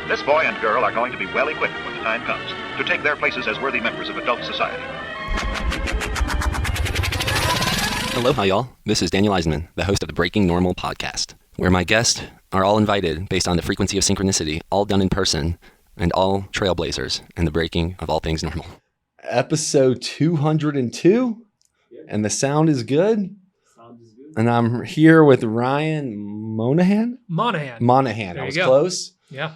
This boy and girl are going to be well equipped when the time comes to take their places as worthy members of adult society. Aloha, y'all. This is Daniel Eisenman, the host of the Breaking Normal podcast, where my guests are all invited based on the frequency of synchronicity, all done in person, and all trailblazers in the breaking of all things normal. Episode 202, and the sound is good. And I'm here with Ryan Monahan. Monahan. I was close. Yeah.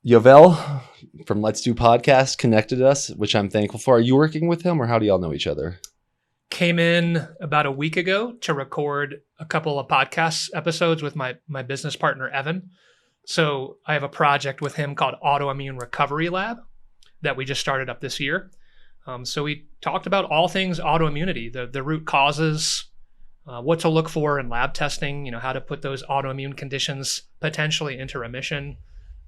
Yovel from Let's Do Podcast connected us, which I'm thankful for. Are you working with him, or how do y'all know each other? Came in about a week ago to record a couple of podcast episodes with my business partner, Evan. So I have a project with him called Autoimmune Recovery Lab that we just started up this year. So we talked about all things autoimmunity, the root causes, what to look for in lab testing, how to put those autoimmune conditions potentially into remission.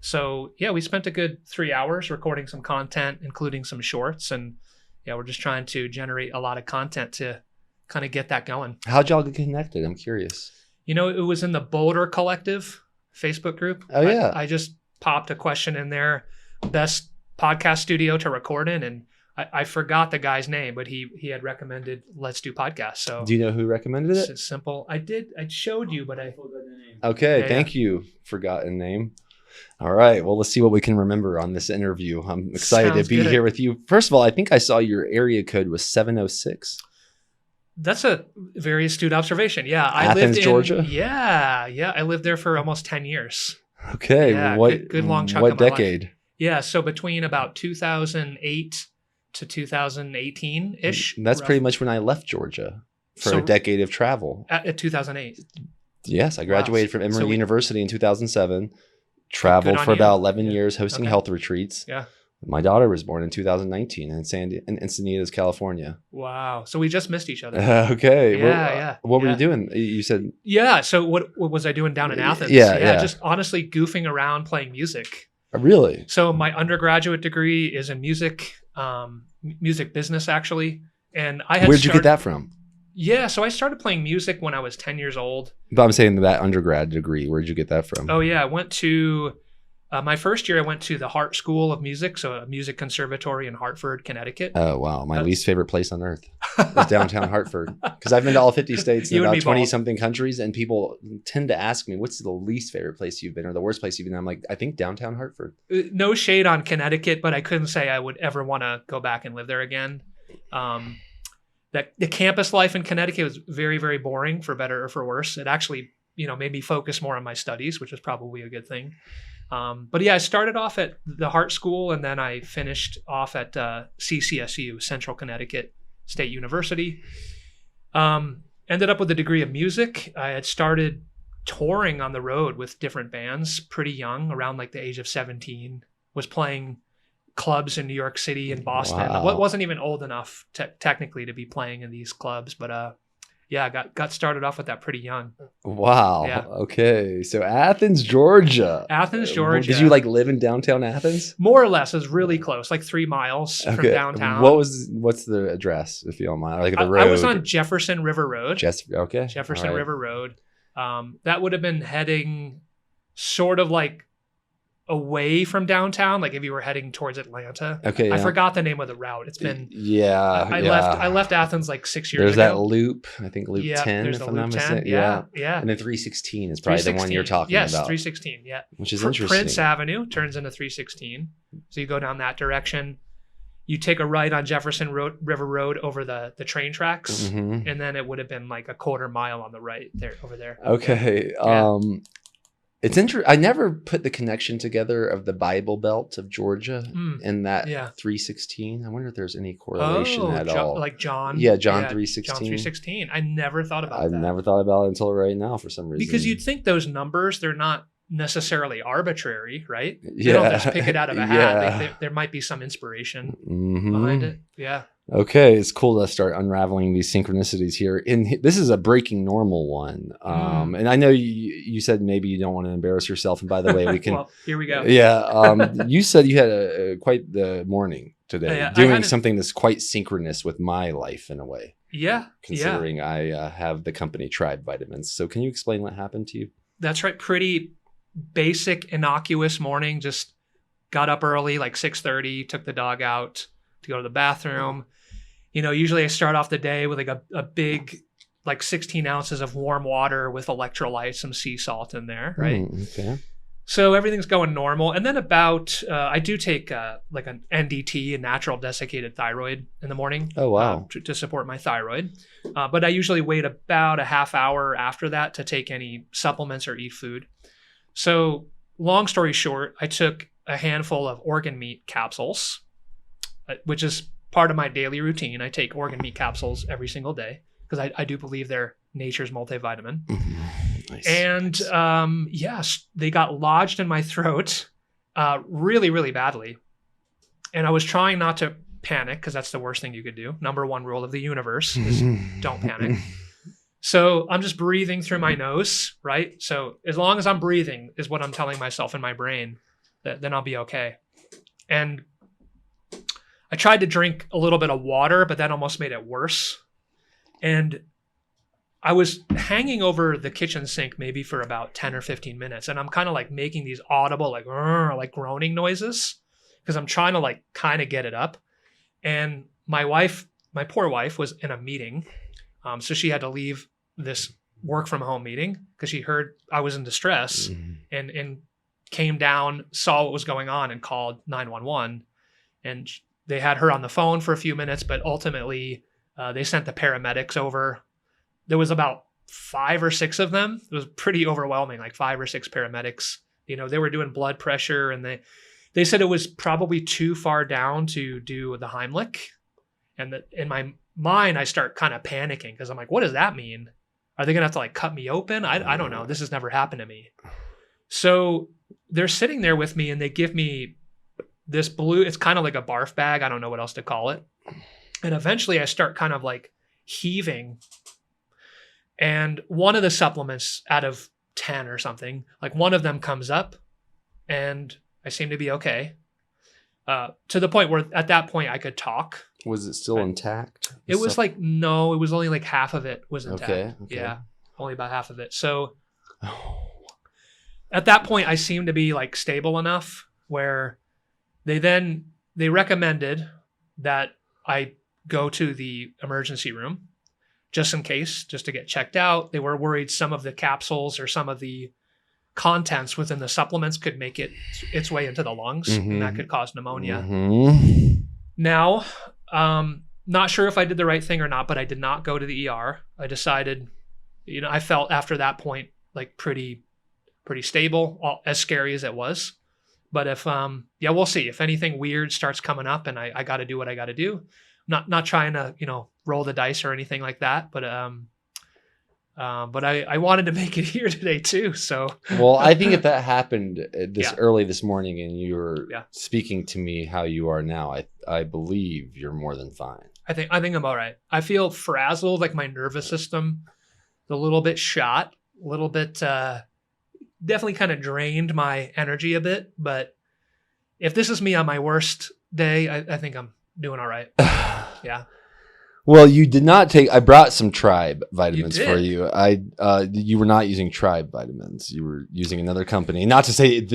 So yeah, we spent a good 3 hours recording some content, including some shorts. And yeah, we're just trying to generate a lot of content to kind of get that going. How'd y'all get connected? I'm curious. It was in the Boulder Collective Facebook group. Oh, yeah. I just popped a question in there, best podcast studio to record in. And I forgot the guy's name, but he had recommended Let's Do Podcast. So do you know who recommended it? It's simple. I showed you, but I forgot the name. Okay. Yeah, thank you. Forgotten name. All right. Well, let's see what we can remember on this interview. I'm excited to be here with you. First of all, I think I saw your area code was 706. That's a very astute observation. Yeah. Athens, Georgia? Yeah. I lived there for almost 10 years. Okay. Yeah, good long chunk what of my decade? Life. Yeah. So between about 2008 to 2018-ish. That's pretty much when I left Georgia for a decade of travel. At 2008. Yes. I graduated from Emory University in 2007. Traveled for about 11 years hosting health retreats. Yeah. My daughter was born in 2019 in Encinitas, California. Wow. So we just missed each other. Okay. Yeah. What were you doing? You said. Yeah. So what was I doing down in Athens? Yeah. Just honestly goofing around playing music. Really? So my undergraduate degree is in music business, actually. And Where'd you get that from? Yeah. So I started playing music when I was 10 years old. But I'm saying that undergrad degree, where'd you get that from? Oh, yeah. I went to my first year, I went to the Hart School of Music, so a music conservatory in Hartford, Connecticut. Oh, wow. My least favorite place on earth is downtown Hartford. Because I've been to all 50 states and about 20-something countries, and people tend to ask me, what's the least favorite place you've been or the worst place you've been? I'm like, I think downtown Hartford. No shade on Connecticut, but I couldn't say I would ever want to go back and live there again. That the campus life in Connecticut was very, very boring, for better or for worse. It actually, made me focus more on my studies, which was probably a good thing. But yeah, I started off at the Hart School, and then I finished off at CCSU, Central Connecticut State University. Ended up with a degree of music. I had started touring on the road with different bands pretty young, around like the age of 17. Was playing clubs in New York City and Boston. Wow. I wasn't even old enough technically to be playing in these clubs, but yeah, got started off with that pretty young. Wow. Yeah. Okay. So Athens, Georgia. Did you live in downtown Athens? More or less. It was really close, like 3 miles from downtown. What's the address, if you don't mind? Like the road? I was on Jefferson River Road. Jefferson River Road. That would have bbeen heading sort of like away from downtown, like if you were heading towards Atlanta. Okay. I forgot the name of the route. It's been I left Athens like 6 years ago. There's that loop, I think loop 10, if I'm not mistaken. Yeah. And then 316 is probably the one you're talking about. Yes, 316, yeah. Which is interesting. Prince Avenue turns into 316. So you go down that direction. You take a right on Jefferson River Road over the train tracks, and then it would have been like a quarter mile on the right there over there. Okay. Yeah. It's interesting. I never put the connection together of the Bible Belt of Georgia and that 316. I wonder if there's any correlation at all. Like John. Yeah, John 316. John 316. I never thought about that. I've never thought about it until right now for some reason. Because you'd think those numbers, they're not necessarily arbitrary, right? They don't just pick it out of a hat. There might be some inspiration behind it. Yeah. Okay, it's cool to start unraveling these synchronicities here. This is a breaking normal one. And I know you said maybe you don't want to embarrass yourself. And by the way, we can. Well, here we go. Yeah. You said you had quite the morning today, doing something that's quite synchronous with my life in a way. Yeah. Considering I have the company Tribe Vitamins. So can you explain what happened to you? That's right. Pretty basic innocuous morning. Just got up early, like 6:30, took the dog out to go to the bathroom. Usually I start off the day with like a big, like 16 ounces of warm water with electrolytes, some sea salt in there, right? Okay. So everything's going normal. And then I do take like an NDT, a natural desiccated thyroid, in the morning. Oh, wow. To support my thyroid. But I usually wait about a half hour after that to take any supplements or eat food. So long story short, I took a handful of organ meat capsules, which is part of my daily routine. I take organ meat capsules every single day because I do believe they're nature's multivitamin. Nice. And yes, they got lodged in my throat really, really badly. And I was trying not to panic because that's the worst thing you could do. Number one rule of the universe is don't panic. So I'm just breathing through my nose, right? So as long as I'm breathing is what I'm telling myself in my brain, then I'll be okay. And I tried to drink a little bit of water, but that almost made it worse. And I was hanging over the kitchen sink maybe for about 10 or 15 minutes. And I'm kind of like making these audible, like groaning noises because I'm trying to like kind of get it up. And my poor wife was in a meeting. So she had to leave this work from home meeting because she heard I was in distress and came down, saw what was going on and called 911. And they had her on the phone for a few minutes, but ultimately they sent the paramedics over. There was about 5 or 6 of them. It was pretty overwhelming, like 5 or 6 paramedics. They were doing blood pressure and they said it was probably too far down to do the Heimlich. And in my mind, I start kind of panicking because I'm like, what does that mean? Are they going to have to like cut me open? I don't know. This has never happened to me. So they're sitting there with me and they give me this blue, it's kind of like a barf bag. I don't know what else to call it. And eventually I start kind of like heaving. And one of the supplements out of 10 or something, like one of them comes up and I seem to be okay. To the point where at that point I could talk. Was it still intact? It was like, no, it was only like half of it was intact. Okay. Yeah, only about half of it. So at that point I seemed to be like stable enough where they recommended that I go to the emergency room just in case, just to get checked out. They were worried some of the capsules or some of the contents within the supplements could make its way into the lungs and that could cause pneumonia. Now, not sure if I did the right thing or not, but I did not go to the ER. I decided, I felt after that point like pretty stable, as scary as it was. But if, we'll see. If anything weird starts coming up and I got to do what I got to do, not trying to, roll the dice or anything like that. But I wanted to make it here today too. So, well, I think if that happened early this morning and you were speaking to me how you are now, I believe you're more than fine. I think I'm all right. I feel frazzled, like my nervous system, a little bit shot, a little bit, definitely kind of drained my energy a bit. But if this is me on my worst day, I think I'm doing all right. Yeah. Well, you did not take. I brought some Tribe vitamins for you. You were not using Tribe vitamins. You were using another company. Not to say it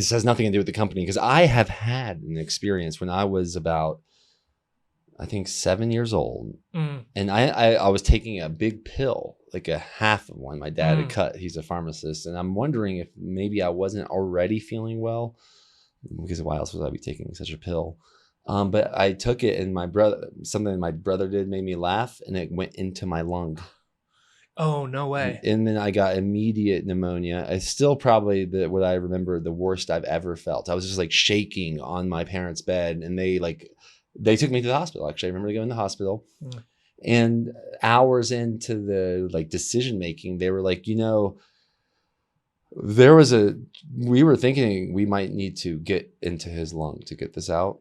has nothing to do with the company, because I have had an experience when I was about, I think, 7 years old, and I was taking a big pill, like a half of one. My dad had cut. He's a pharmacist, and I'm wondering if maybe I wasn't already feeling well, because why else would I be taking such a pill? But I took it, and something my brother did made me laugh, and it went into my lung. Oh, no way. And then I got immediate pneumonia. It's still probably what I remember the worst I've ever felt. I was just like shaking on my parents' bed, and they took me to the hospital. Actually, I remember going to the hospital, and hours into the decision making, they were like, we were thinking we might need to get into his lung to get this out.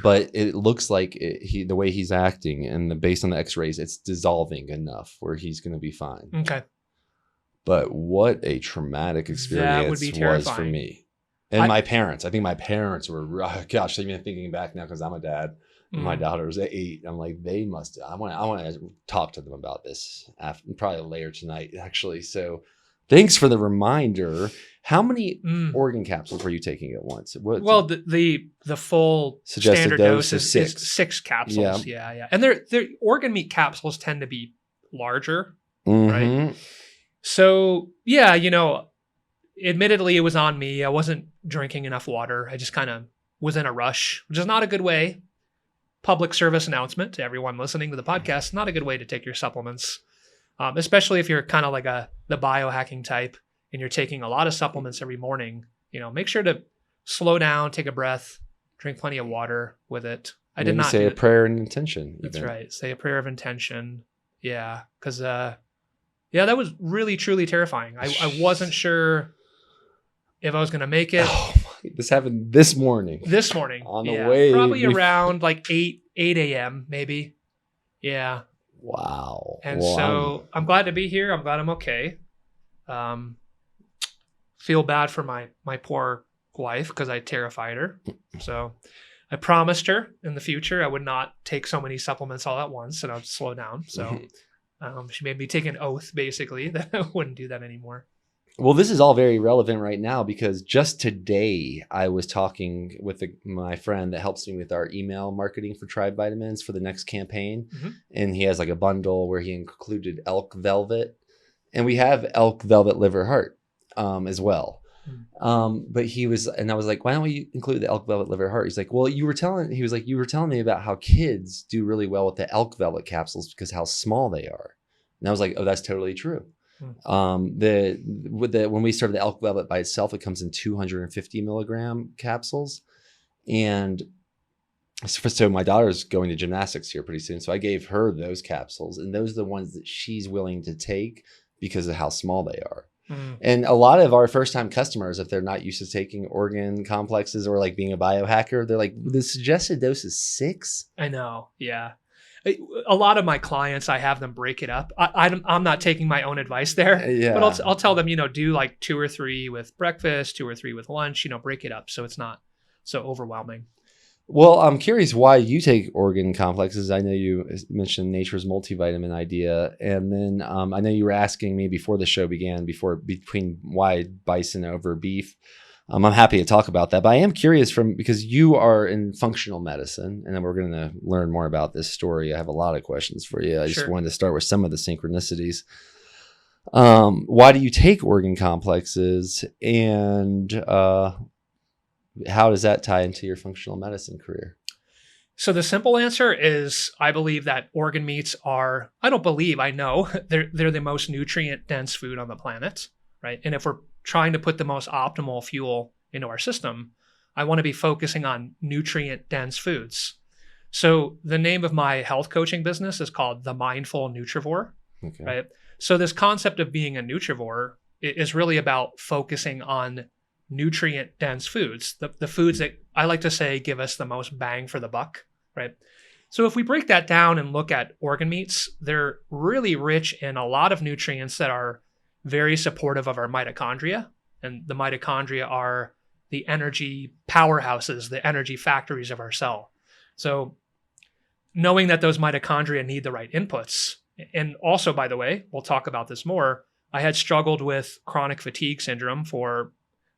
But it looks like the way he's acting and based on the x-rays, it's dissolving enough where he's going to be fine. Okay. But what a traumatic experience was for me. And my parents. I think my parents were, gosh, even thinking back now, because I'm a dad. My daughter's 8. I'm like, they must. I want to talk to them about this probably later tonight, actually. So, Thanks for the reminder. How many organ capsules were you taking at once? Well, the full suggested standard dose dose is 6 capsules. Yeah. And their organ meat capsules tend to be larger, right? So yeah, admittedly it was on me. I wasn't drinking enough water. I just kind of was in a rush, which is not a good way. Public service announcement to everyone listening to the podcast, not a good way to take your supplements, especially if you're kind of like the biohacking type and you're taking a lot of supplements every morning. Make sure to slow down, take a breath, drink plenty of water with it. I did not say a prayer and intention. That's right. Say a prayer of intention. Yeah. Because, that was really, truly terrifying. I wasn't sure if I was going to make it. Oh, this happened this morning. On the way. Probably around like 8 a.m. maybe. Yeah. Wow. And so I'm glad to be here. I'm glad I'm okay. Feel bad for my poor wife because I terrified her. So I promised her in the future I would not take so many supplements all at once and I'd slow down. So she made me take an oath basically that I wouldn't do that anymore. Well, this is all very relevant right now because just today I was talking with my friend that helps me with our email marketing for Tribe Vitamins for the next campaign. And he has like a bundle where he included elk velvet, and we have elk velvet liver heart as well. But I was like, why don't we include the elk velvet liver heart? He's like, well, you were telling me about how kids do really well with the elk velvet capsules because how small they are. And I was like, oh, that's totally true. When we serve the elk velvet by itself, it comes in 250 milligram capsules. And so my daughter's going to gymnastics here pretty soon. So I gave her those capsules, and those are the ones that she's willing to take because of how small they are. And a lot of our first time customers, if they're not used to taking organ complexes or like being a biohacker, they're like, the suggested dose is 6. I know. Yeah. A lot of my clients, I have them break it up. I'm not taking my own advice there, but I'll tell them, do like 2 or 3 with breakfast, 2 or 3 with lunch, break it up so it's not so overwhelming. Well, I'm curious why you take organ complexes. I know you mentioned Nature's multivitamin idea. And then I know you were asking me before the show began, between why bison over beef. I'm happy to talk about that, but I am curious because you are in functional medicine, and then we're going to learn more about this story. I have a lot of questions for you. I just wanted to start with some of the synchronicities. Why do you take organ complexes, and how does that tie into your functional medicine career? So the simple answer is I believe that organ meats are, I know they're the most nutrient dense food on the planet, right? And if we're trying to put the most optimal fuel into our system, I want to be focusing on nutrient dense foods. So the name of my health coaching business is called The Mindful Nutrivore, right? So this concept of being a nutrivore is really about focusing on nutrient dense foods, the foods that I like to say give us the most bang for the buck, right? So if we break that down and look at organ meats, they're really rich in a lot of nutrients that are very supportive of our mitochondria. And the mitochondria are the energy powerhouses, the energy factories of our cell. So knowing that those mitochondria need the right inputs. And also, by the way, we'll talk about this more, I had struggled with chronic fatigue syndrome for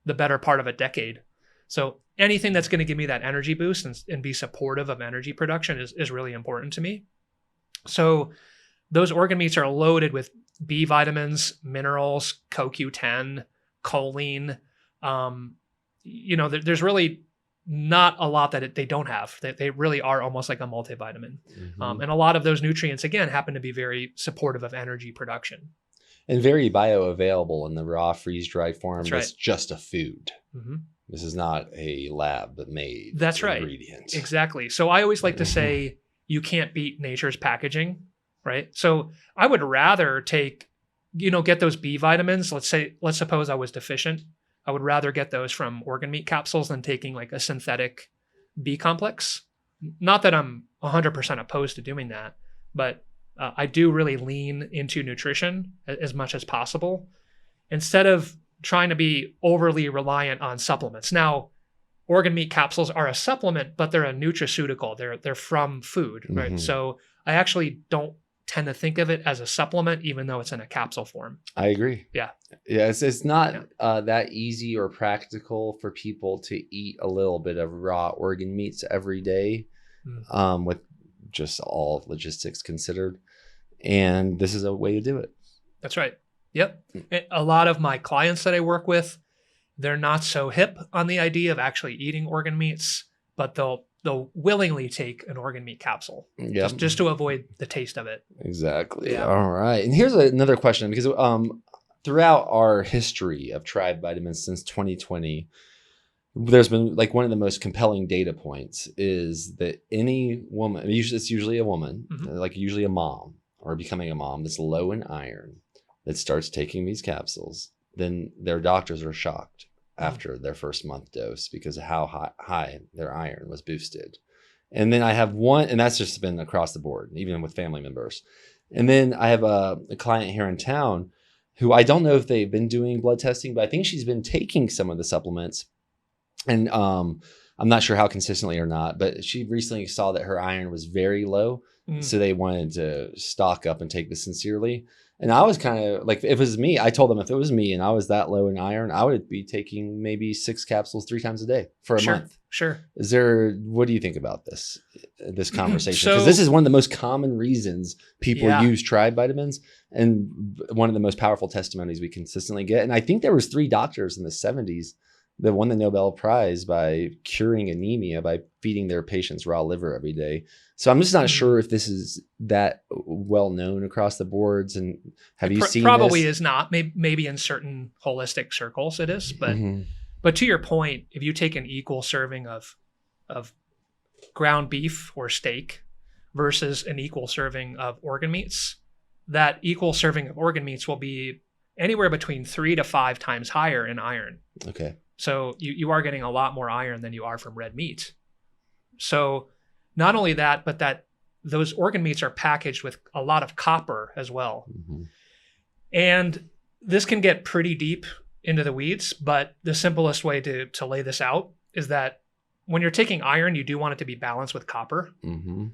the better part of a decade. So anything that's going to give me that energy boost and be supportive of energy production is really important to me. So those organ meats are loaded with B vitamins, minerals, CoQ10, choline. There's really not a lot that they don't have. They really are almost like a multivitamin. And a lot of those nutrients, again, happen to be very supportive of energy production. And very bioavailable in the raw freeze-dried form. That's just a food. This is not a lab-made ingredient. Exactly. So I always like to say you can't beat nature's packaging. Right. So I would rather get those B vitamins. Let's suppose I was deficient. I would rather get those from organ meat capsules than taking like a synthetic B complex. Not that I'm 100% opposed to doing that, but I do really lean into nutrition as much as possible instead of trying to be overly reliant on supplements. Now, organ meat capsules are a supplement, but they're a nutraceutical. They're from food, right? So I actually don't tend to think of it as a supplement, even though it's in a capsule form. I agree. Yeah. Yeah. It's not that easy or practical for people to eat a little bit of raw organ meats every day, with just all logistics considered. And this is a way to do it. That's right. Yep. A lot of my clients that I work with, they're not so hip on the idea of actually eating organ meats, but they'll willingly take an organ meat capsule just to avoid the taste of it. Exactly. Yeah. All right. And here's another question, because throughout our history of Tribe Vitamins since 2020, there's been like one of the most compelling data points is that any woman, it's usually a woman, like usually a mom or becoming a mom that's low in iron, that starts taking these capsules, then their doctors are shocked after their first month dose because of how high their iron was boosted. And then I have one, and that's just been across the board, even with family members. And then I have a client here in town who I don't know if they've been doing blood testing, but I think she's been taking some of the supplements. And I'm not sure how consistently or not, but she recently saw that her iron was very low. So they wanted to stock up and take this sincerely. And I was kind of like, if it was me, I told them if it was me and I was that low in iron, I would be taking maybe 6 capsules 3 times a day for a month. Sure. What do you think about this conversation? Because this is one of the most common reasons people use Tribe vitamins, and one of the most powerful testimonies we consistently get. And I think there was 3 doctors in the 70s that won the Nobel Prize by curing anemia by feeding their patients raw liver every day. So I'm just not sure if this is that well known across the boards. And have you seen probably this? Is not. Maybe in certain holistic circles it is. But to your point, if you take an equal serving of ground beef or steak versus an equal serving of organ meats, that equal serving of organ meats will be anywhere between 3 to 5 times higher in iron. Okay. So you are getting a lot more iron than you are from red meat. So not only that, but that those organ meats are packaged with a lot of copper as well. And this can get pretty deep into the weeds, but the simplest way to lay this out is that when you're taking iron, you do want it to be balanced with copper.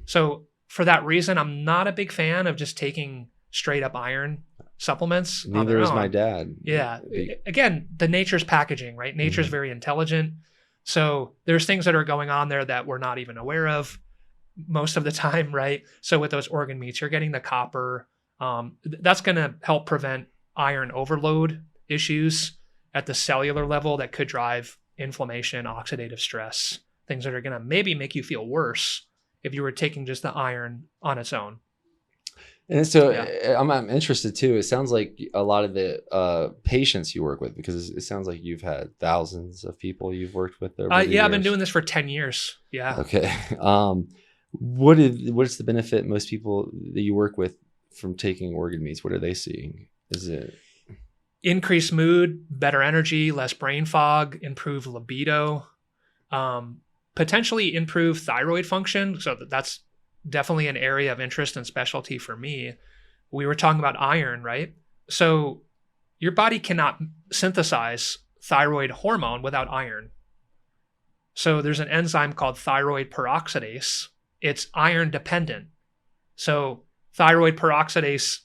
So for that reason, I'm not a big fan of just taking straight up iron supplements. Neither is my dad. Yeah. Again, the nature's packaging, right? Nature's very intelligent. So there's things that are going on there that we're not even aware of most of the time, right? So with those organ meats, you're getting the copper. That's going to help prevent iron overload issues at the cellular level that could drive inflammation, oxidative stress, things that are going to maybe make you feel worse if you were taking just the iron on its own. And so I'm interested too. It sounds like a lot of the patients you work with, because it sounds like you've had thousands of people you've worked with over the years. I've been doing this for 10 years. Yeah. Okay. What is the benefit most people that you work with from taking organ meats? What are they seeing? Is it increased mood, better energy, less brain fog, improved libido, potentially improved thyroid function? So that's definitely an area of interest and specialty for me. We were talking about iron, right? So your body cannot synthesize thyroid hormone without iron. So there's an enzyme called thyroid peroxidase. It's iron dependent. So thyroid peroxidase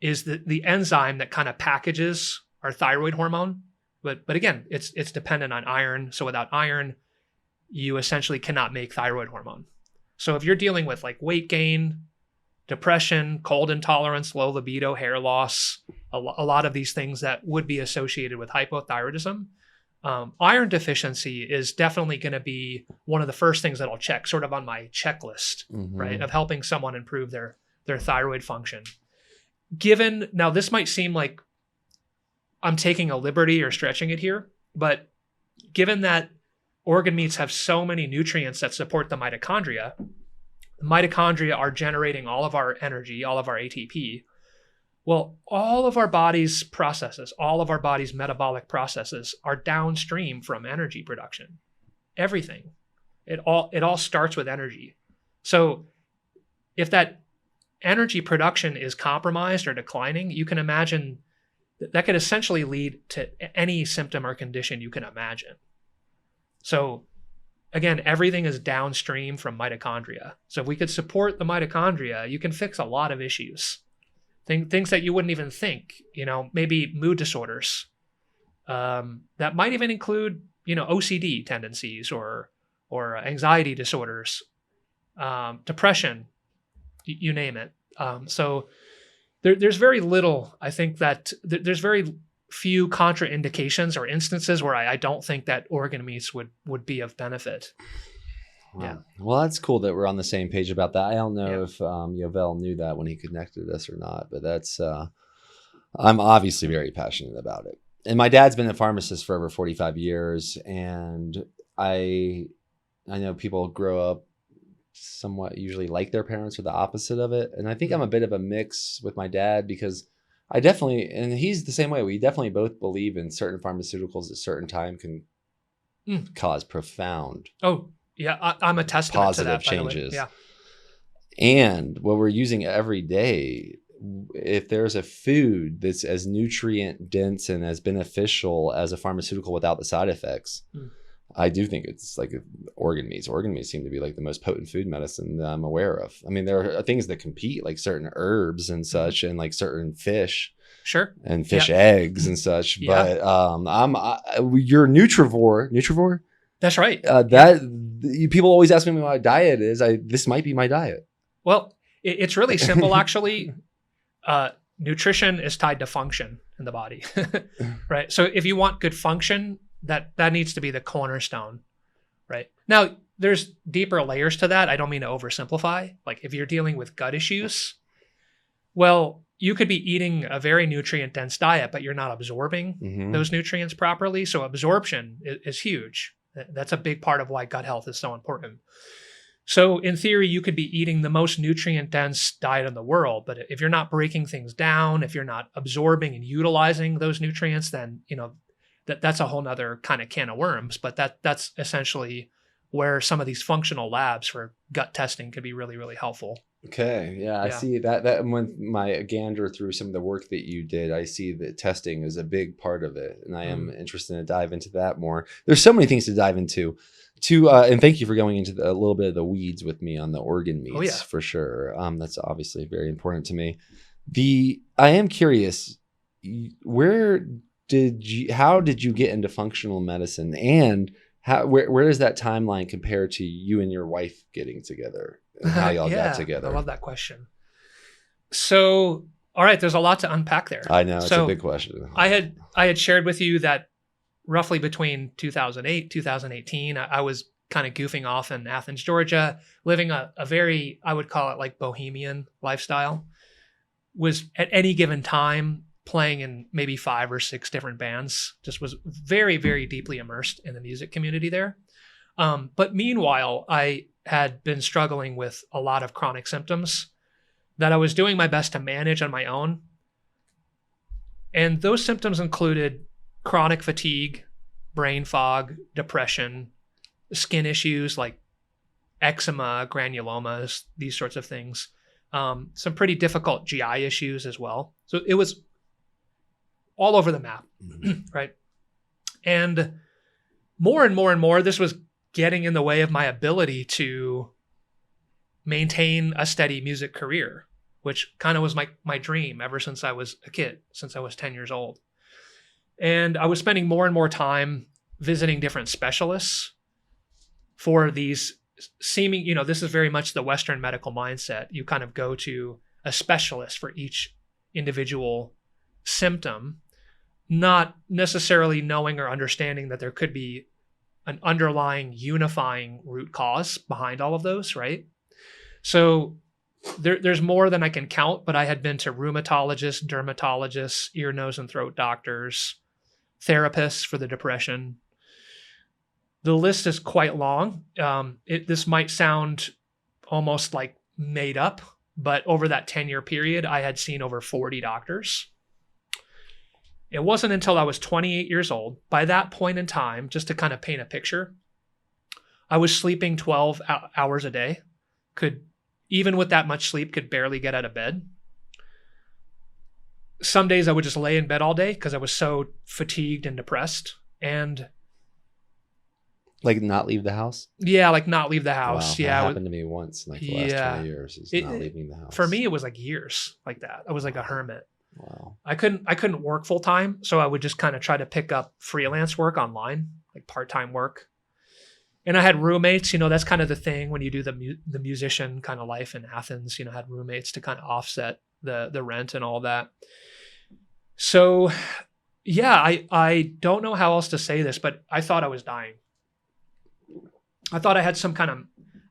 is the enzyme that kind of packages our thyroid hormone. But again, it's dependent on iron. So without iron, you essentially cannot make thyroid hormone. So if you're dealing with like weight gain, depression, cold intolerance, low libido, hair loss, a lot of these things that would be associated with hypothyroidism, iron deficiency is definitely going to be one of the first things that I'll check, sort of on my checklist, right, of helping someone improve their thyroid function. Now this might seem like I'm taking a liberty or stretching it here, but given that organ meats have so many nutrients that support the mitochondria are generating all of our energy, all of our ATP. Well, all of our body's processes, all of our body's metabolic processes are downstream from energy production. Everything. It all starts with energy. So if that energy production is compromised or declining, you can imagine that could essentially lead to any symptom or condition you can imagine. So again, everything is downstream from mitochondria. So if we could support the mitochondria, you can fix a lot of issues. Things that you wouldn't even think, maybe mood disorders. That might even include, OCD tendencies or anxiety disorders, depression, you name it. So there's very little, I think that there's very few contraindications or instances where I don't think that organ meats would be of benefit. Wow. Yeah. Well, that's cool that we're on the same page about that. I don't know if Yovel knew that when he connected us or not, but that's, I'm obviously very passionate about it. And my dad's been a pharmacist for over 45 years. And I know people grow up somewhat usually like their parents or the opposite of it. And I think I'm a bit of a mix with my dad because I definitely, and he's the same way. We definitely both believe in certain pharmaceuticals at certain time can cause profound. Oh, yeah. I'm a testament to that, changes. Yeah. And what we're using every day, if there's a food that's as nutrient dense and as beneficial as a pharmaceutical without the side effects, I do think it's like organ meats. Organ meats seem to be like the most potent food medicine that I'm aware of. I mean, there are things that compete, like certain herbs and such, and like certain fish, sure, and fish eggs and such. Yeah. But you're nutrivore. That's right. People always ask me what my diet is. This might be my diet. Well, it's really simple, actually. Nutrition is tied to function in the body, right? So if you want good function, that needs to be the cornerstone, right? Now, there's deeper layers to that. I don't mean to oversimplify. Like if you're dealing with gut issues, well, you could be eating a very nutrient-dense diet, but you're not absorbing those nutrients properly. So absorption is huge. That's a big part of why gut health is so important. So in theory, you could be eating the most nutrient-dense diet in the world, but if you're not breaking things down, if you're not absorbing and utilizing those nutrients, then that's a whole nother kind of can of worms. But that's essentially where some of these functional labs for gut testing could be really, really helpful. Okay. Yeah. I see that when my gander through some of the work that you did, I see that testing is a big part of it. And I am interested to dive into that more. There's so many things to dive into. And thank you for going into a little bit of the weeds with me on the organ meats for sure. That's obviously very important to me. I am curious, how did you get into functional medicine, and where does that timeline compare to you and your wife getting together and how y'all got together? I love that question. So, all right, there's a lot to unpack there. I know, it's a big question. I had shared with you that roughly between 2008, 2018, I was kind of goofing off in Athens, Georgia, living a very, I would call it like bohemian lifestyle. Was at any given time playing in maybe 5 or 6 different bands, just was very, very deeply immersed in the music community there. But meanwhile, I had been struggling with a lot of chronic symptoms that I was doing my best to manage on my own. And those symptoms included chronic fatigue, brain fog, depression, skin issues like eczema, granulomas, these sorts of things. Some pretty difficult GI issues as well. So it was all over the map, right? And more, this was getting in the way of my ability to maintain a steady music career, which kind of was my dream ever since I was a kid, since I was 10 years old. And I was spending more and more time visiting different specialists for these seeming, this is very much the Western medical mindset. You kind of go to a specialist for each individual symptom, not necessarily knowing or understanding that there could be an underlying unifying root cause behind all of those, right? So there's more than I can count, but I had been to rheumatologists, dermatologists, ear, nose, and throat doctors, therapists for the depression. The list is quite long. This might sound almost like made up, but over that 10-year period, I had seen over 40 doctors. It wasn't until I was 28 years old. By that point in time, just to kind of paint a picture, I was sleeping 12 hours a day. Even with that much sleep, could barely get out of bed. Some days I would just lay in bed all day because I was so fatigued and depressed. And Like not leave the house? Yeah, like not leave the house. Wow, yeah. that happened to me once in like the last 20 years is not leaving the house. For me, it was like years like that. I was like a hermit. Wow. I couldn't work full time. So I would just kind of try to pick up freelance work online, like part-time work. And I had roommates, that's kind of the thing when you do the musician kind of life in Athens, had roommates to kind of offset the rent and all that. So yeah, I don't know how else to say this, but I thought I was dying. I thought I had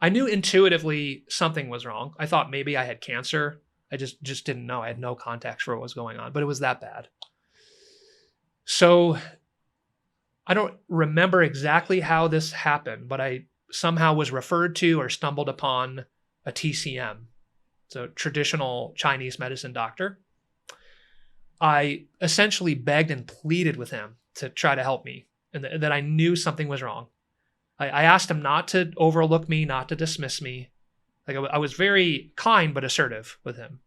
I knew intuitively something was wrong. I thought maybe I had cancer. I just didn't know. I had no context for what was going on, but it was that bad. So I don't remember exactly how this happened, but I somehow was referred to or stumbled upon a TCM, so traditional Chinese medicine doctor. I essentially begged and pleaded with him to try to help me and that I knew something was wrong. I asked him not to overlook me, not to dismiss me. Like I was very kind but assertive with him.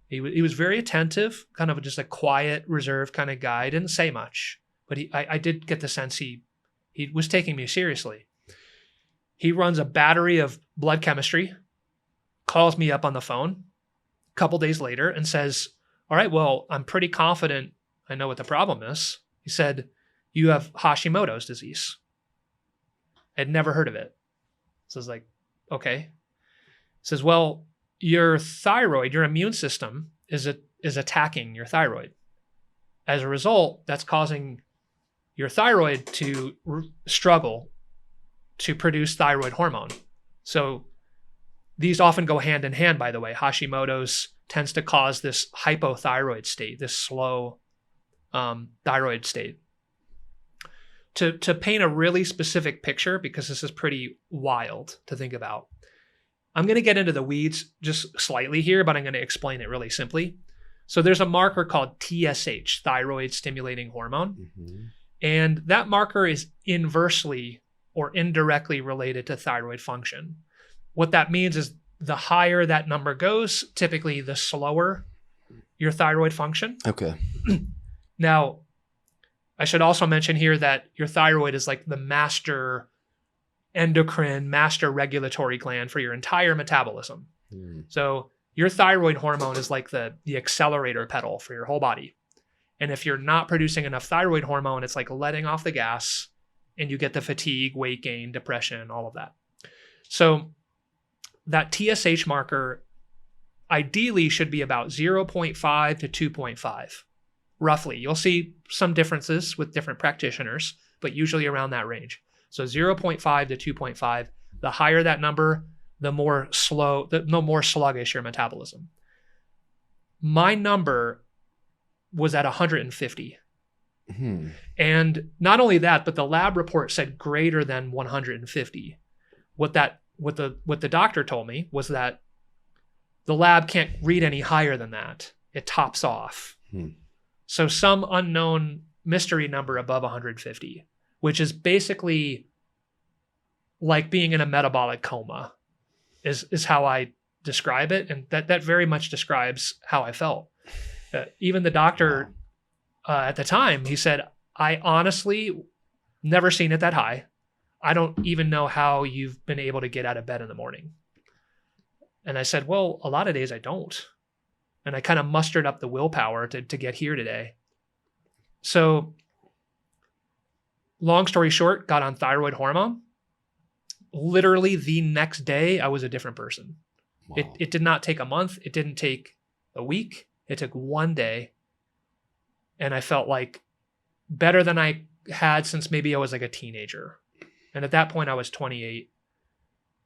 He was very attentive, kind of just a quiet, reserved kind of guy. Didn't say much, but I did get the sense he was taking me seriously. He runs a battery of blood chemistry, calls me up on the phone a couple days later and says, all right, well, I'm pretty confident I know what the problem is. He said, you have Hashimoto's disease. I'd never heard of it. So I was like, okay. He says, well, your thyroid, your immune system is attacking your thyroid. As a result, that's causing your thyroid to struggle to produce thyroid hormone. So these often go hand in hand, by the way. Hashimoto's tends to cause this hypothyroid state, this slow thyroid state. To paint a really specific picture, because this is pretty wild to think about, I'm going to get into the weeds just slightly here, but I'm going to explain it really simply. So there's a marker called TSH, thyroid stimulating hormone. Mm-hmm. And that marker is inversely or indirectly related to thyroid function. What that means is the higher that number goes, typically the slower your thyroid function. Okay. Now, I should also mention here that your thyroid is like the master endocrine, master regulatory gland for your entire metabolism. Mm. So your thyroid hormone is like the accelerator pedal for your whole body. And if you're not producing enough thyroid hormone, it's like letting off the gas and you get the fatigue, weight gain, depression, all of that. So that TSH marker ideally should be about 0.5 to 2.5. Roughly. You'll see some differences with different practitioners, but usually around that range. So 0.5 to 2.5, the higher that number, the more sluggish your metabolism. My number was at 150. Mm-hmm. And not only that, but the lab report said greater than 150. What the doctor told me was that the lab can't read any higher than that. It tops off. Mm-hmm. So some unknown mystery number above 150, which is basically like being in a metabolic coma, is how I describe it. And that very much describes how I felt. Even the doctor at the time, he said, I honestly never seen it that high. I don't even know how you've been able to get out of bed in the morning. And I said, well, a lot of days I don't. And I kind of mustered up the willpower to get here today. So long story short, got on thyroid hormone. Literally the next day, I was a different person. Wow. It did not take a month. It didn't take a week. It took one day. And I felt like better than I had since maybe I was like a teenager. And at that point, I was 28.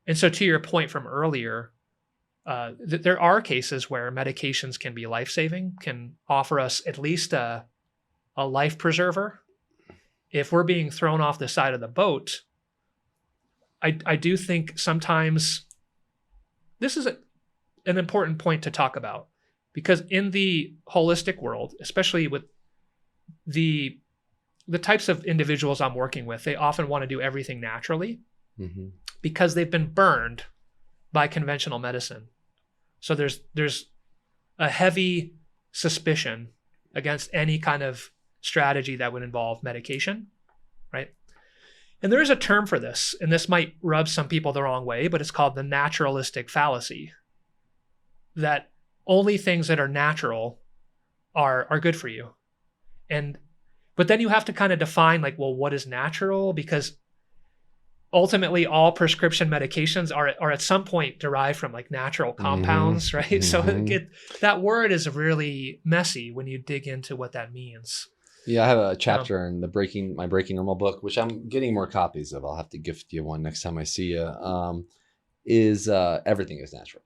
And so to your point from earlier, there are cases where medications can be life-saving, can offer us at least a life preserver. If we're being thrown off the side of the boat, I do think sometimes this is an important point to talk about, because in the holistic world, especially with the types of individuals I'm working with, they often want to do everything naturally because they've been burned by conventional medicine. So there's a heavy suspicion against any kind of strategy that would involve medication, right? And there is a term for this, and this might rub some people the wrong way, but it's called the naturalistic fallacy. That only things that are natural are good for you. But then you have to kind of define like, well, what is natural? Because ultimately all prescription medications are at some point derived from like natural compounds, right? Mm-hmm. So that word is really messy when you dig into what that means. Yeah, I have a chapter in my Breaking Normal book, which I'm getting more copies of. I'll have to gift you one next time I see you. Everything is natural.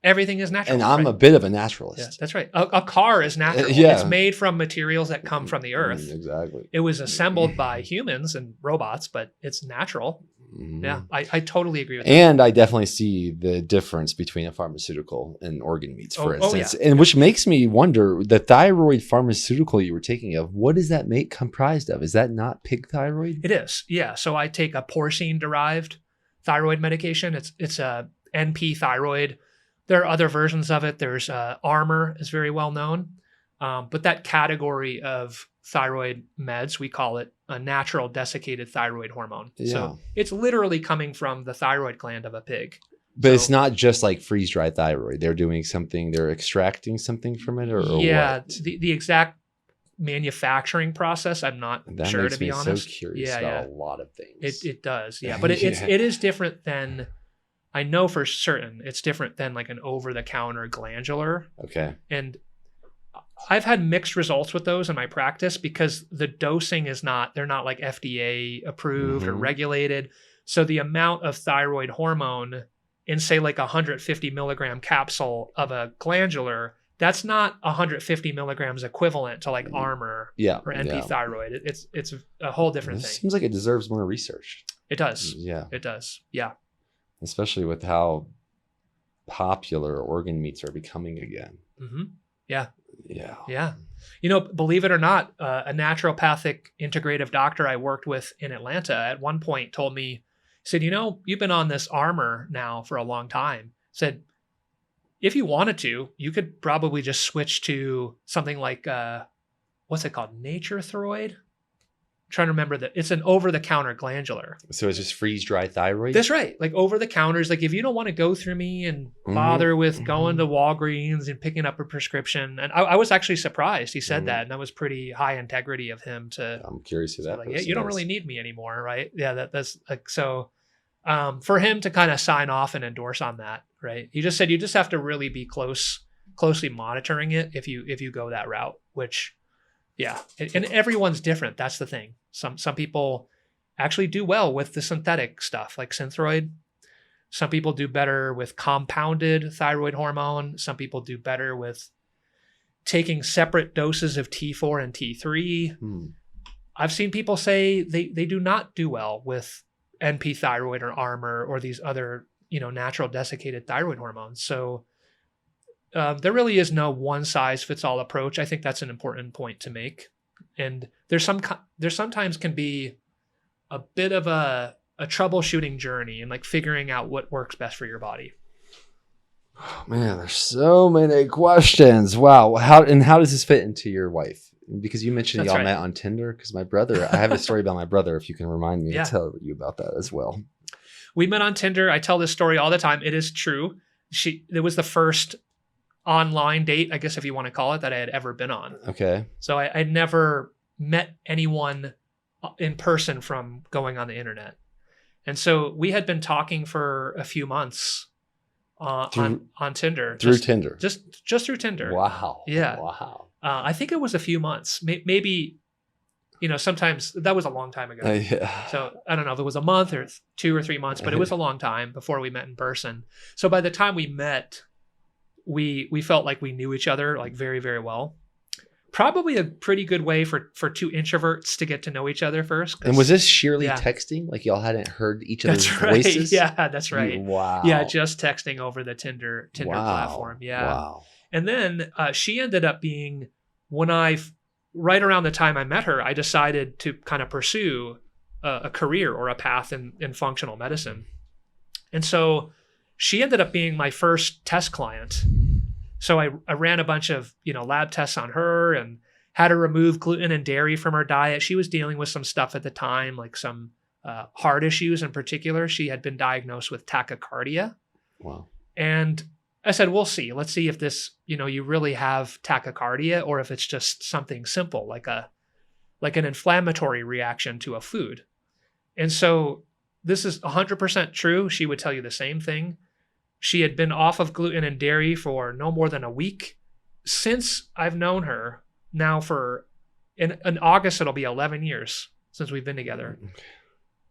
Everything is natural. And I'm right? a bit of a naturalist. Yeah, that's right. A car is natural. Yeah. It's made from materials that come from the earth. Exactly. It was assembled by humans and robots, but it's natural. Mm-hmm. Yeah, I totally agree with that. And I definitely see the difference between a pharmaceutical and organ meats, for instance. Yeah. And which makes me wonder, the thyroid pharmaceutical you were taking of, what does that make comprised of? Is that not pig thyroid? It is. Yeah. So I take a porcine-derived thyroid medication. It's a NP thyroid. There are other versions of it. There's Armour is very well known. But that category of thyroid meds, we call it a natural desiccated thyroid hormone. Yeah. So it's literally coming from the thyroid gland of a pig. But it's not just like freeze-dried thyroid. They're doing something, they're extracting something from it, or what? The exact manufacturing process, I'm not sure, to be honest. That makes me so curious about a lot of things. It does, yeah. But it is different than, I know for certain, it's different than like an over-the-counter glandular. Okay. And I've had mixed results with those in my practice because the dosing they're not like FDA approved or regulated. So the amount of thyroid hormone in say like 150 milligram capsule of a glandular, that's not 150 milligrams equivalent to like Armour or NP thyroid. It's a whole different thing. Seems like it deserves more research. It does. Yeah. It does. Yeah. Especially with how popular organ meats are becoming again. Mm-hmm. Yeah. Yeah. Yeah. You know, believe it or not, a naturopathic integrative doctor I worked with in Atlanta at one point told me, he said, you've been on this Armour now for a long time. Said, if you wanted to, you could probably just switch to something like, what's it called? Nature-Throid? I'm trying to remember that. It's an over-the-counter glandular. So it's just freeze-dried thyroid? That's right. Like over-the-counters. Like if you don't want to go through me and bother with going to Walgreens and picking up a prescription. And I was actually surprised he said that. And that was pretty high integrity of him to. I'm curious who that like, person you don't really need me anymore, right? Yeah, that's like so. For him to kind of sign off and endorse on that, right? He just said you just have to really be closely monitoring it if you go that route. Which, yeah, and everyone's different. That's the thing. Some people actually do well with the synthetic stuff like Synthroid. Some people do better with compounded thyroid hormone. Some people do better with taking separate doses of T4 and T3. I've seen people say they do not do well with NP thyroid or Armour or these other, natural desiccated thyroid hormones. So there really is no one size fits all approach. I think that's an important point to make. And there sometimes can be a bit of a troubleshooting journey and like figuring out what works best for your body. Oh, man, there's so many questions. Wow. How does this fit into your wife? Because you mentioned y'all met on Tinder. Because my brother, I have a story about my brother. If you can remind me to tell you about that as well. We met on Tinder. I tell this story all the time. It is true. It was the first online date, I guess if you want to call it, that I had ever been on. Okay. So I never met anyone in person from going on the internet. And so we had been talking for a few months on Tinder. Through Tinder? Just through Tinder. Wow. Yeah. Wow. I think it was a few months. Maybe, sometimes that was a long time ago. Yeah. So I don't know if it was a month or 2 or 3 months, but it was a long time before we met in person. So by the time we met, we felt like we knew each other like very, very well. Probably a pretty good way for two introverts to get to know each other first. And was this sheerly texting? Like y'all hadn't heard each other's voices? Yeah, that's right. Wow. Yeah, just texting over the Tinder platform. Yeah. Wow. And then she ended up being, right around the time I met her, I decided to kind of pursue a career or a path in functional medicine. And so she ended up being my first test client. So I ran a bunch of, lab tests on her and had her remove gluten and dairy from her diet. She was dealing with some stuff at the time, like some heart issues in particular. She had been diagnosed with tachycardia. Wow. And I said, we'll see. Let's see if this, you really have tachycardia or if it's just something simple like an inflammatory reaction to a food. And so this is 100% true. She would tell you the same thing. She had been off of gluten and dairy for no more than a week. Since I've known her now in August, it'll be 11 years since we've been together.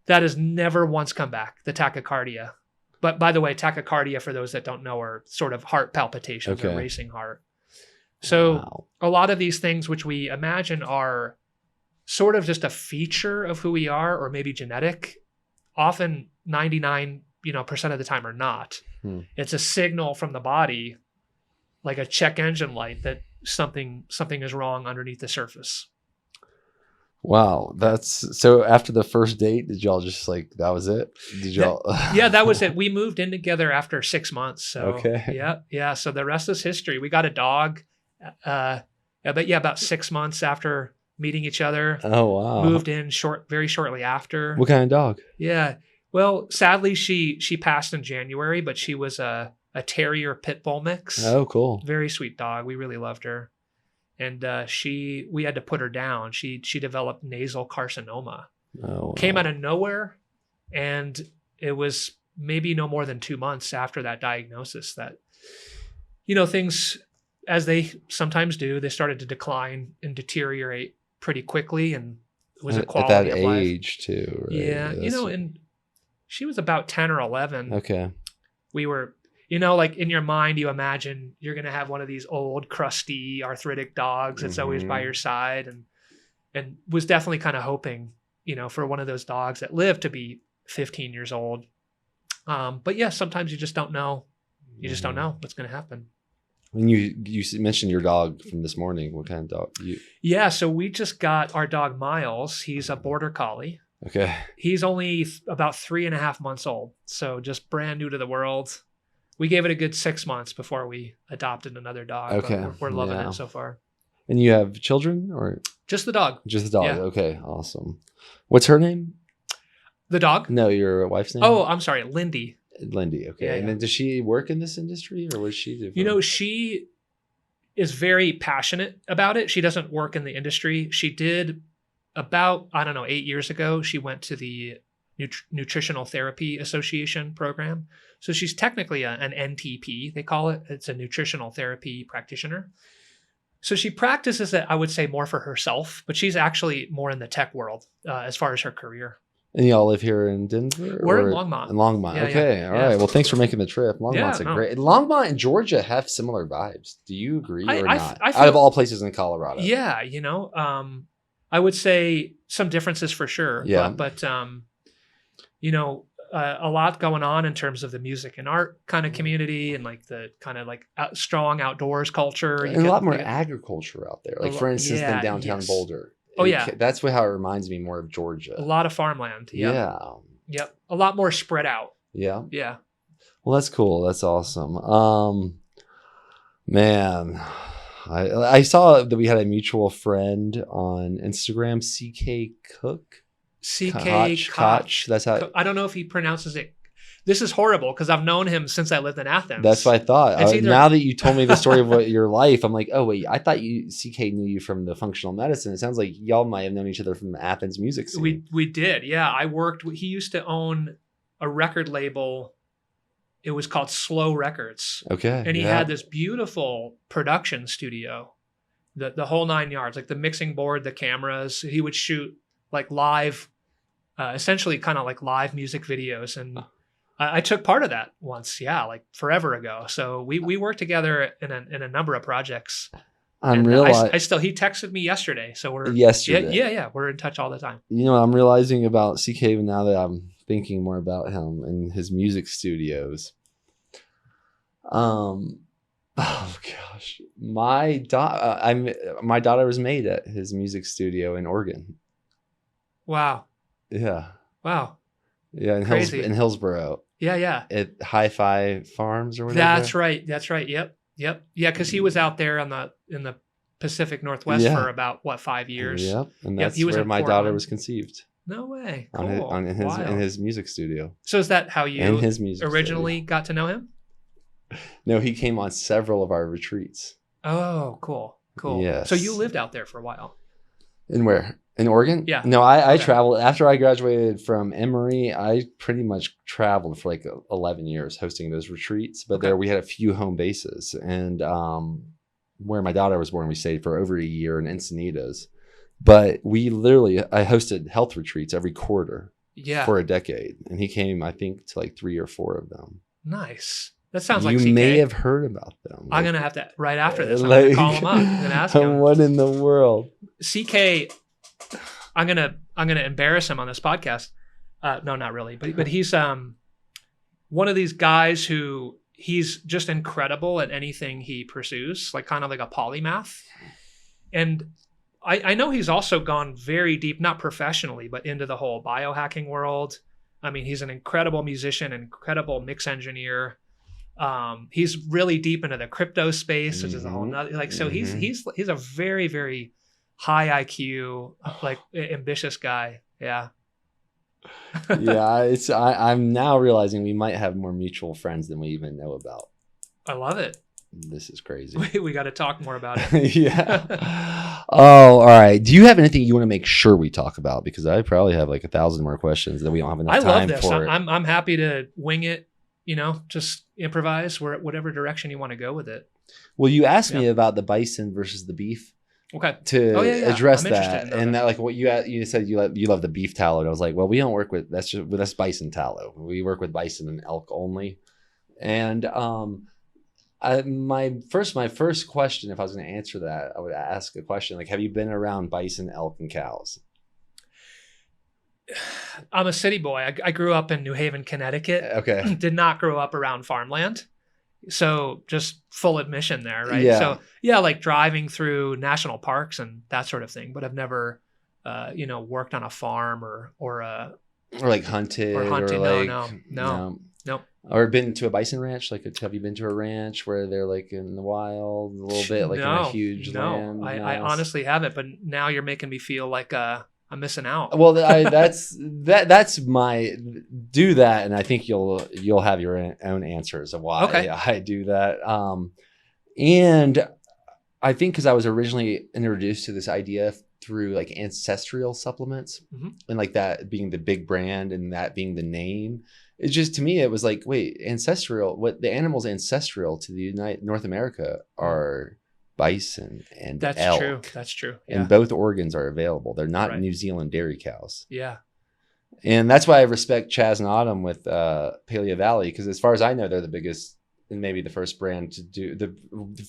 That has never once come back, the tachycardia. But by the way, tachycardia, for those that don't know, are sort of heart palpitations or racing heart. So a lot of these things which we imagine are sort of just a feature of who we are or maybe genetic, often 99% of the time are not. It's a signal from the body, like a check engine light, that something is wrong underneath the surface. Wow. That's so after the first date, did y'all just that was it? Did y'all? Yeah, that was it. We moved in together after 6 months. So okay. Yeah. So the rest is history. We got a dog. About 6 months after meeting each other. Oh, wow. Moved in very shortly after. What kind of dog? Yeah. Well, sadly she passed in January, but she was a terrier pit bull mix. Oh, cool. Very sweet dog. We really loved her. And we had to put her down. She developed nasal carcinoma. Oh, wow. Came out of nowhere, and it was maybe no more than 2 months after that diagnosis that, things, as they sometimes do, they started to decline and deteriorate pretty quickly, and it was a quality at that of life. age too, right? Yeah, and she was about 10 or 11. Okay. We were. Like in your mind, you imagine you're going to have one of these old, crusty, arthritic dogs that's always by your side, and was definitely kind of hoping, for one of those dogs that lived to be 15 years old. But yeah, sometimes you just don't know. You just don't know what's going to happen. When you mentioned your dog from this morning, what kind of dog? Yeah, so we just got our dog Miles. He's a border collie. Okay. He's only about 3.5 months old, so just brand new to the world. We gave it a good 6 months before we adopted another dog. Okay. We're loving it so far. And you have children or? Just the dog. Just the dog. Yeah. Okay. Awesome. What's her name? The dog? No, your wife's name? Oh, I'm sorry. Lindy. Lindy. Okay. Yeah, and then does she work in this industry or what does she do? She is very passionate about it. She doesn't work in the industry. She did about, 8 years ago, she went to the Nutritional Therapy Association program. So she's technically an NTP, they call it. It's a nutritional therapy practitioner. So she practices it, I would say, more for herself, but she's actually more in the tech world as far as her career. And y'all live here in Denver? We're in Longmont. In Longmont. Yeah, okay. yeah. All right. Well, thanks for making the trip. Longmont's great. Longmont and Georgia have similar vibes. Do you agree or not? Out of all places in Colorado. Yeah. I would say some differences for sure. Yeah. But a lot going on in terms of the music and art kind of community and the kind of strong outdoors culture. And a lot more agriculture out there. For instance, than downtown Boulder. Oh, yeah. That's how it reminds me more of Georgia. A lot of farmland. Yep. Yeah. Yep. A lot more spread out. Yeah. Yeah. Well, that's cool. That's awesome. Man, I saw that we had a mutual friend on Instagram, CK Cook. CK Koch. That's how. I don't know if he pronounces it. This is horrible because I've known him since I lived in Athens. That's what I thought. Now that you told me the story of your life, I'm like, oh wait, I thought CK knew you from the functional medicine. It sounds like y'all might have known each other from the Athens music scene. We did, yeah. He used to own a record label. It was called Slow Records. Okay. And he had this beautiful production studio, the whole 9 yards, the mixing board, the cameras. He would shoot live, essentially kind of live music videos. And I took part of that once, forever ago. So we worked together in a number of projects. I'm realizing. He texted me yesterday. So we're yesterday. Yeah. We're in touch all the time. I'm realizing about CK now that I'm thinking more about him and his music studios. Oh gosh, my daughter was made at his music studio in Oregon. Wow. Yeah. Wow. Yeah, in Hillsboro. Yeah. At Hi-Fi Farms or whatever. That's right. Yep. Yeah, because he was out there in the Pacific Northwest for about 5 years. Yep. And that's where my daughter was conceived. No way. Cool. In his music studio. So is that how you originally studio. got to know him? No, he came on several of our retreats. Oh, cool. Yes. So you lived out there for a while. In where? In Oregon? Yeah. No, I traveled. After I graduated from Emory, I pretty much traveled for like 11 years hosting those retreats. But there we had a few home bases. And where my daughter was born, we stayed for over a year in Encinitas. But I hosted health retreats every quarter for a decade. And he came, I think, to like 3 or 4 of them. Nice. That sounds like CK. You may have heard about them. I'm going to have to, right after this, I'm going to call him up and ask him. What in the world? CK, I'm going to embarrass him on this podcast. No, not really. But he's one of these guys who he's just incredible at anything he pursues, like kind of like a polymath. And I know he's also gone very deep, not professionally, but into the whole biohacking world. I mean, he's an incredible musician, incredible mix engineer. He's really deep into the crypto space, which is a whole nother, like, so he's a very, very high IQ, like ambitious guy. Yeah. Yeah. I'm now realizing we might have more mutual friends than we even know about. I love it. This is crazy. We got to talk more about it. Yeah. Oh, all right. Do you have anything you want to make sure we talk about? Because I probably have like 1,000 more questions that we don't have enough time for. I love this. I'm happy to wing it, just improvise whatever direction you want to go with it. Well, you asked me about the bison versus the beef. Okay. To address that. And that, like what you said, you love the beef tallow. And I was like, well, we don't work with, that's bison tallow. We work with bison and elk only. And, my first question, if I was going to answer that, I would ask a question like, have you been around bison, elk, and cows? I'm a city boy. I grew up in New Haven, Connecticut. Okay. Did not grow up around farmland. So just full admission there, right? Yeah. So yeah, like driving through national parks and that sort of thing, but I've never, worked on a farm or like hunted or hunted. No. Nope. Or been to a bison ranch? Like, have you been to a ranch where they're like in the wild a little bit, like in a huge land? I honestly haven't, but now you're making me feel like I'm missing out. Well, that's my do that, and I think you'll have your own answers of why I do that. And I think because I was originally introduced to this idea through like ancestral supplements, and like that being the big brand and that being the name. It's just, to me, it was like, wait, what the animals ancestral to the North America are bison and elk. That's true. Yeah. And both organs are available. They're not New Zealand dairy cows. Yeah. And that's why I respect Chaz and Autumn with Paleo Valley, because as far as I know, they're the biggest and maybe the first brand to do the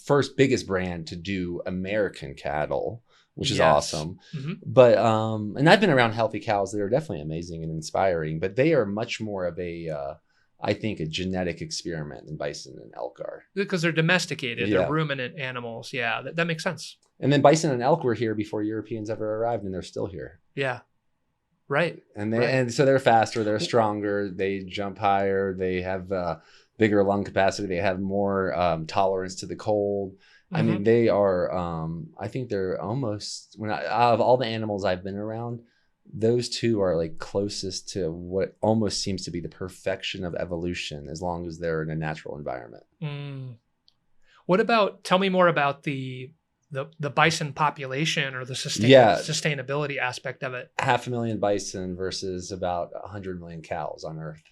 first biggest brand to do American cattle, which is awesome. But and I've been around healthy cows that are definitely amazing and inspiring, but they are much more of I think a genetic experiment than bison and elk are. Because they're domesticated, they're ruminant animals. Yeah, that makes sense. And then bison and elk were here before Europeans ever arrived, and they're still here. Yeah. Right. And so they're faster, they're stronger, they jump higher, they have bigger lung capacity, they have more tolerance to the cold. I mean, they are, I think they're almost, out of all the animals I've been around, those two are like closest to what almost seems to be the perfection of evolution, as long as they're in a natural environment. Tell me more about the bison population or the sustainability aspect of it. 500,000 bison versus about 100 million cows on Earth.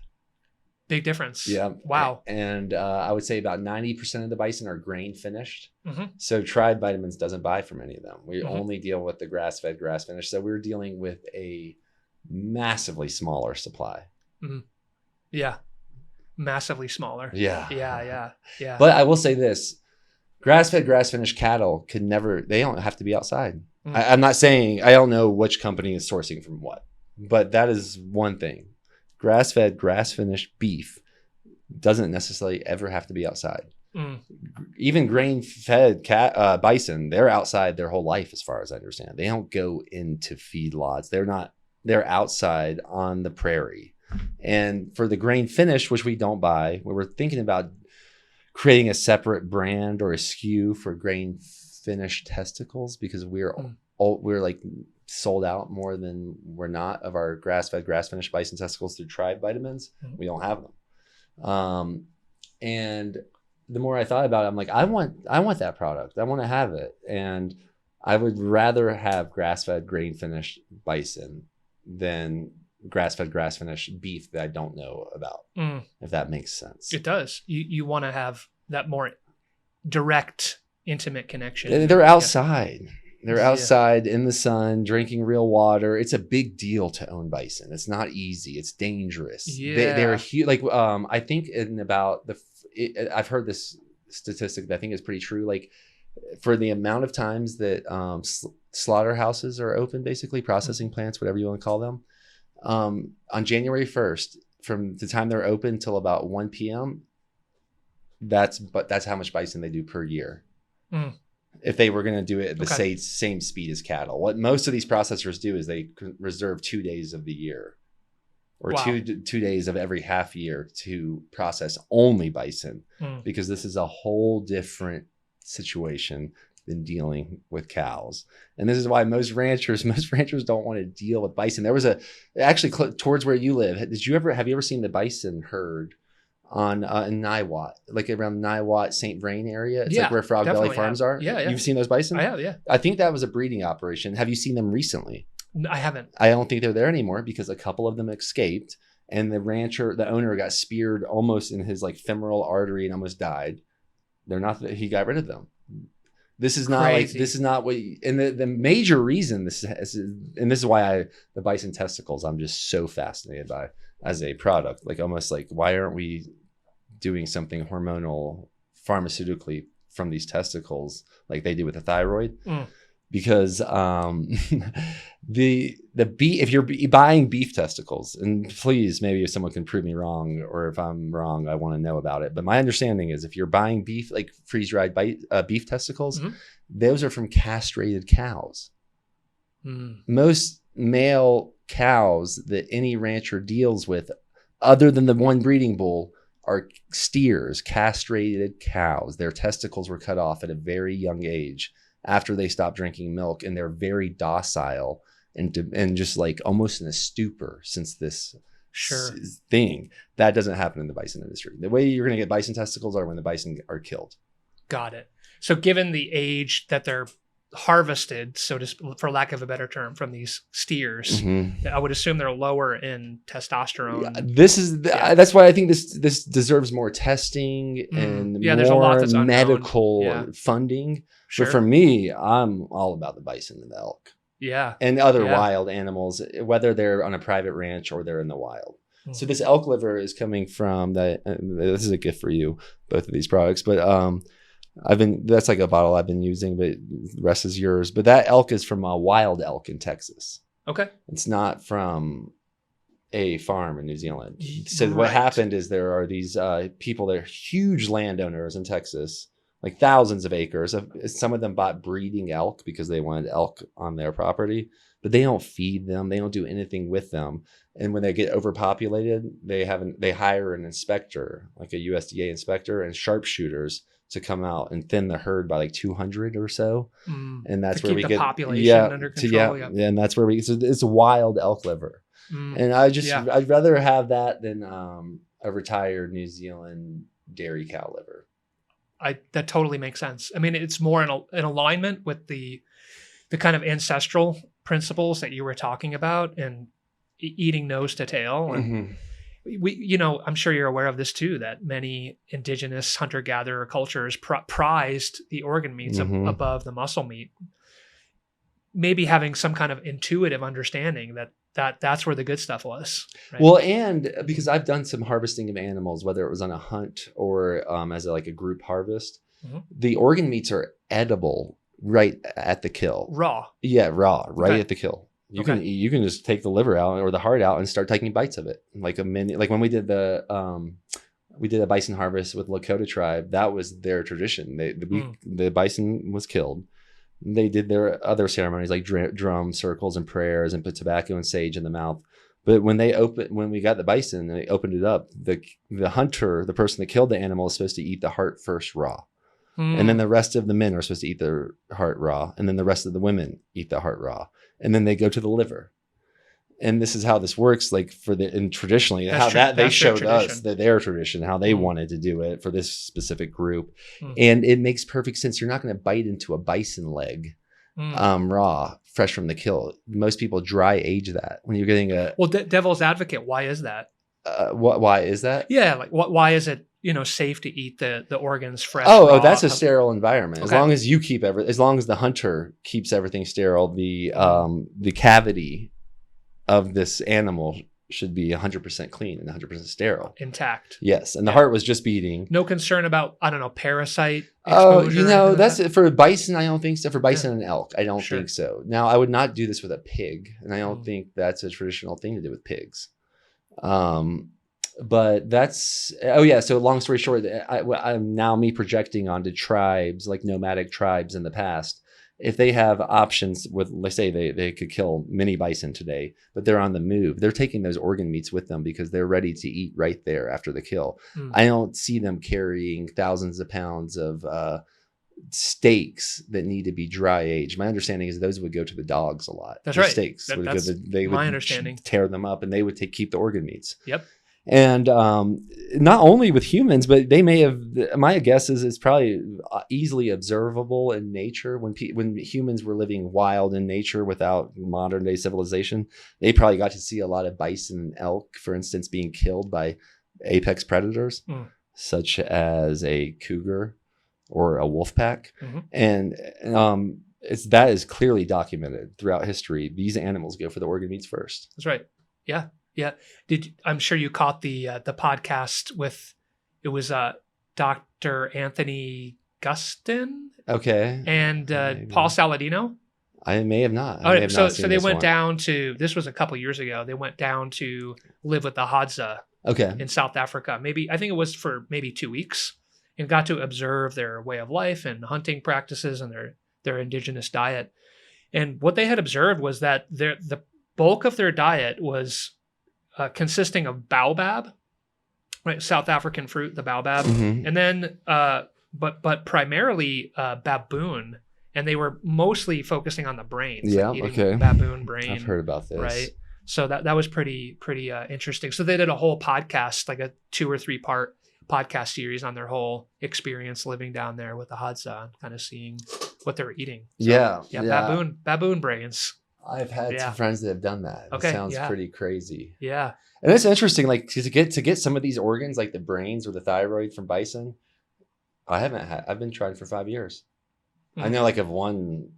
Big difference. Yeah. Wow. And I would say about 90% of the bison are grain finished. So Tried Vitamins doesn't buy from any of them. We only deal with the grass-fed, grass-finished. So we're dealing with a massively smaller supply. Yeah. Massively smaller. Yeah. Yeah. But I will say this. Grass-fed, grass-finished cattle they don't have to be outside. I'm not saying, I don't know which company is sourcing from what, but that is one thing. Grass-fed, grass-finished beef doesn't necessarily ever have to be outside. Even grain-fed bison, they're outside their whole life, as far as I understand. They don't go into feedlots. They're outside on the prairie. And for the grain-finished, which we don't buy, we were thinking about creating a separate brand or a SKU for grain-finished testicles, because we're like sold out more than we're not of our grass-fed, grass-finished bison testicles through Tribe vitamins. We don't have them. And the more I thought about it, I'm like, I want that product. I want to have it. And I would rather have grass-fed, grain-finished bison than grass-fed, grass-finished beef that I don't know about, if that makes sense. It does. You want to have that more direct, intimate connection. They're outside. They're outside in the sun, drinking real water. It's a big deal to own bison. It's not easy. It's dangerous. Yeah. They're huge. Like, I think in about I've heard this statistic that I think is pretty true. Like, for the amount of times that slaughterhouses are open, basically processing plants, whatever you want to call them, on January 1st, from the time they're open till about 1 p.m., that's how much bison they do per year. If they were going to do it at the same speed as cattle. What most of these processors do is they reserve 2 days of the year, or two days of every half year to process only bison, because this is a whole different situation than dealing with cows. And this is why most ranchers don't want to deal with bison. There was actually towards where you live. Have you ever seen the bison herd on in Niwot, like around Niwot, St. Vrain area? It's like where Frog Valley Farms are. Yeah. You've seen those bison? I have, yeah. I think that was a breeding operation. Have you seen them recently? I haven't. I don't think they're there anymore because a couple of them escaped, and the owner got speared almost in his like femoral artery and almost died. He got rid of them. This is not Crazy. this is not what, and the major reason this is why the bison testicles I'm just so fascinated by as a product. Like, almost like, why aren't we doing something hormonal pharmaceutically from these testicles like they do with the thyroid? Because the beef, if you're buying beef testicles, and please, maybe if someone can prove me wrong, or if I'm wrong, I want to know about it. But my understanding is if you're buying beef, like freeze-dried beef testicles, those are from castrated cows. Most male cows that any rancher deals with, other than the one breeding bull, are steers, castrated cows. Their testicles were cut off at a very young age after they stopped drinking milk, and they're very docile and just like almost in a stupor since this thing. That doesn't happen in the bison industry. The way you're going to get bison testicles are when the bison are killed. Got it. So given the age that they're harvested, for lack of a better term, from these steers, I would assume they're lower in testosterone. That's why I think this deserves more testing and more there's a lot that's medical funding. But for me, I'm all about the bison and the elk. And other wild animals, whether they're on a private ranch or they're in the wild. So this elk liver is coming from this is a gift for you, both of these products, but that's like a bottle I've been using, but the rest is yours. But that elk is from a wild elk in Texas. It's not from a farm in New Zealand. So what happened is there are these people, they're huge landowners in Texas, like thousands of acres. Some of them bought breeding elk because they wanted elk on their property, but they don't feed them. They don't do anything with them. And when they get overpopulated, they hire an inspector, like a USDA inspector, and sharpshooters to come out and thin the herd by like 200 or so. And that's where we get population under control. And that's where it's a wild elk liver. And I'd rather have that than a retired New Zealand dairy cow liver. That totally makes sense. I mean, it's more in alignment with the kind of ancestral principles that you were talking about, and eating nose to tail. And I'm sure you're aware of this too, that many indigenous hunter-gatherer cultures prized the organ meats above the muscle meat. Maybe having some kind of intuitive understanding that's where the good stuff was. Right? Well, and because I've done some harvesting of animals, whether it was on a hunt or as a group harvest, the organ meats are edible right at the kill. Raw. Yeah, raw, right at the kill. You can just take the liver out or the heart out and start taking bites of it. Like when we did a bison harvest with Lakota tribe, that was their tradition. The bison was killed. They did their other ceremonies like drum circles and prayers and put tobacco and sage in the mouth. But when we got the bison and they opened it up, the hunter, the person that killed the animal, is supposed to eat the heart first raw. And then the rest of the men are supposed to eat their heart raw. And then the rest of the women eat the heart raw. And then they go to the liver. And this is how this works. Like and traditionally, they showed us that their tradition, how they wanted to do it for this specific group. And it makes perfect sense. You're not going to bite into a bison leg raw, fresh from the kill. Most people dry age that when you're getting devil's advocate. Why is that? Why is that? Yeah. Like why is it, safe to eat the organs fresh? Oh, that's a sterile environment. As long as you keep as long as the hunter keeps everything sterile, the cavity of this animal should be 100% clean and 100% sterile. Intact. Yes. And the heart was just beating. No concern about, I don't know, parasite exposure? Oh, that's it. For bison, I don't think so. For bison and elk, I don't think so. Now, I would not do this with a pig, and I don't think that's a traditional thing to do with pigs. But that's, so long story short, I'm now projecting onto tribes, like nomadic tribes in the past. If they have options with, let's say they could kill mini bison today, but they're on the move, they're taking those organ meats with them because they're ready to eat right there after the kill. I don't see them carrying thousands of pounds of steaks that need to be dry aged. My understanding is those would go to the dogs a lot. That's right. Steaks. That's they would my understanding. Tear them up and they would keep the organ meats. Yep. And not only with humans, but they may have. My guess is it's probably easily observable in nature when humans were living wild in nature without modern day civilization. They probably got to see a lot of bison and elk, for instance, being killed by apex predators, such as a cougar or a wolf pack, and that is clearly documented throughout history. These animals go for the organ meats first. That's right. Yeah. Yeah. I'm sure you caught the podcast with, it was Dr. Anthony Gustin. Okay. And Paul Saladino. I may have not. So they went down to, this was a couple years ago. They went down to live with the Hadza in South Africa. I think it was for maybe 2 weeks, and got to observe their way of life and hunting practices and their indigenous diet. And what they had observed was that the bulk of their diet was consisting of baobab, right? South African fruit, the baobab, and then but primarily baboon, and they were mostly focusing on the brains. Yeah, like eating baboon brain. I've heard about this. Right, so that was pretty interesting. So they did a whole podcast, like a 2 or 3 part podcast series on their whole experience living down there with the Hadza, kind of seeing what they were eating. So, baboon brains. I've had some friends that have done that. It sounds pretty crazy. Yeah. And it's interesting, like to get some of these organs, like the brains or the thyroid from bison. I've been trying for 5 years. I know of one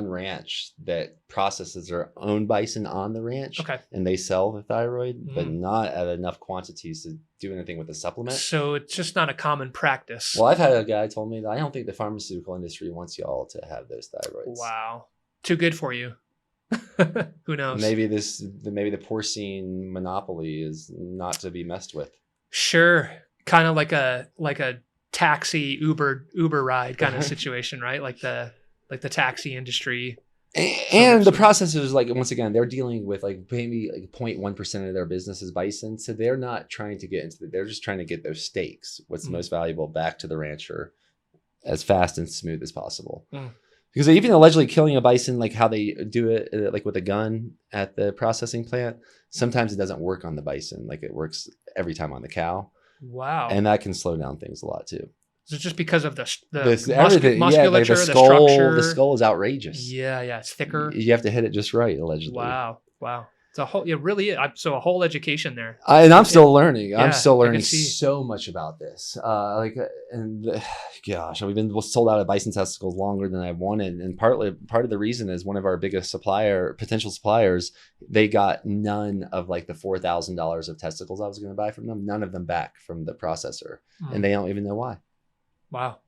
ranch that processes their own bison on the ranch. Okay. And they sell the thyroid, but not at enough quantities to do anything with the supplement. So it's just not a common practice. Well, I've had a guy told me that I don't think the pharmaceutical industry wants y'all to have those thyroids. Wow. Too good for you. Who knows? Maybe the porcine monopoly is not to be messed with. Sure. Kind of like a taxi Uber ride kind of situation, right? Like the taxi industry. And the processors, like, once again, they're dealing with maybe 0.1% of their business is bison. So they're not trying to get into they're just trying to get those steaks, what's the most valuable, back to the rancher as fast and smooth as possible. Because even allegedly killing a bison, like how they do it, like with a gun at the processing plant, sometimes it doesn't work on the bison. Like it works every time on the cow. Wow. And that can slow down things a lot too. Is it just because of the everything, musculature, the skull, structure? The skull is outrageous. Yeah, it's thicker. You have to hit it just right, allegedly. Wow. It's a whole, it really is. So a whole education there. And I'm still learning. Yeah, I'm still learning so much about this. Gosh, we've been sold out of bison testicles longer than I wanted. And part of the reason is one of our biggest potential suppliers, they got none of the $4,000 of testicles I was going to buy from them, none of them back from the processor. And they don't even know why. Wow.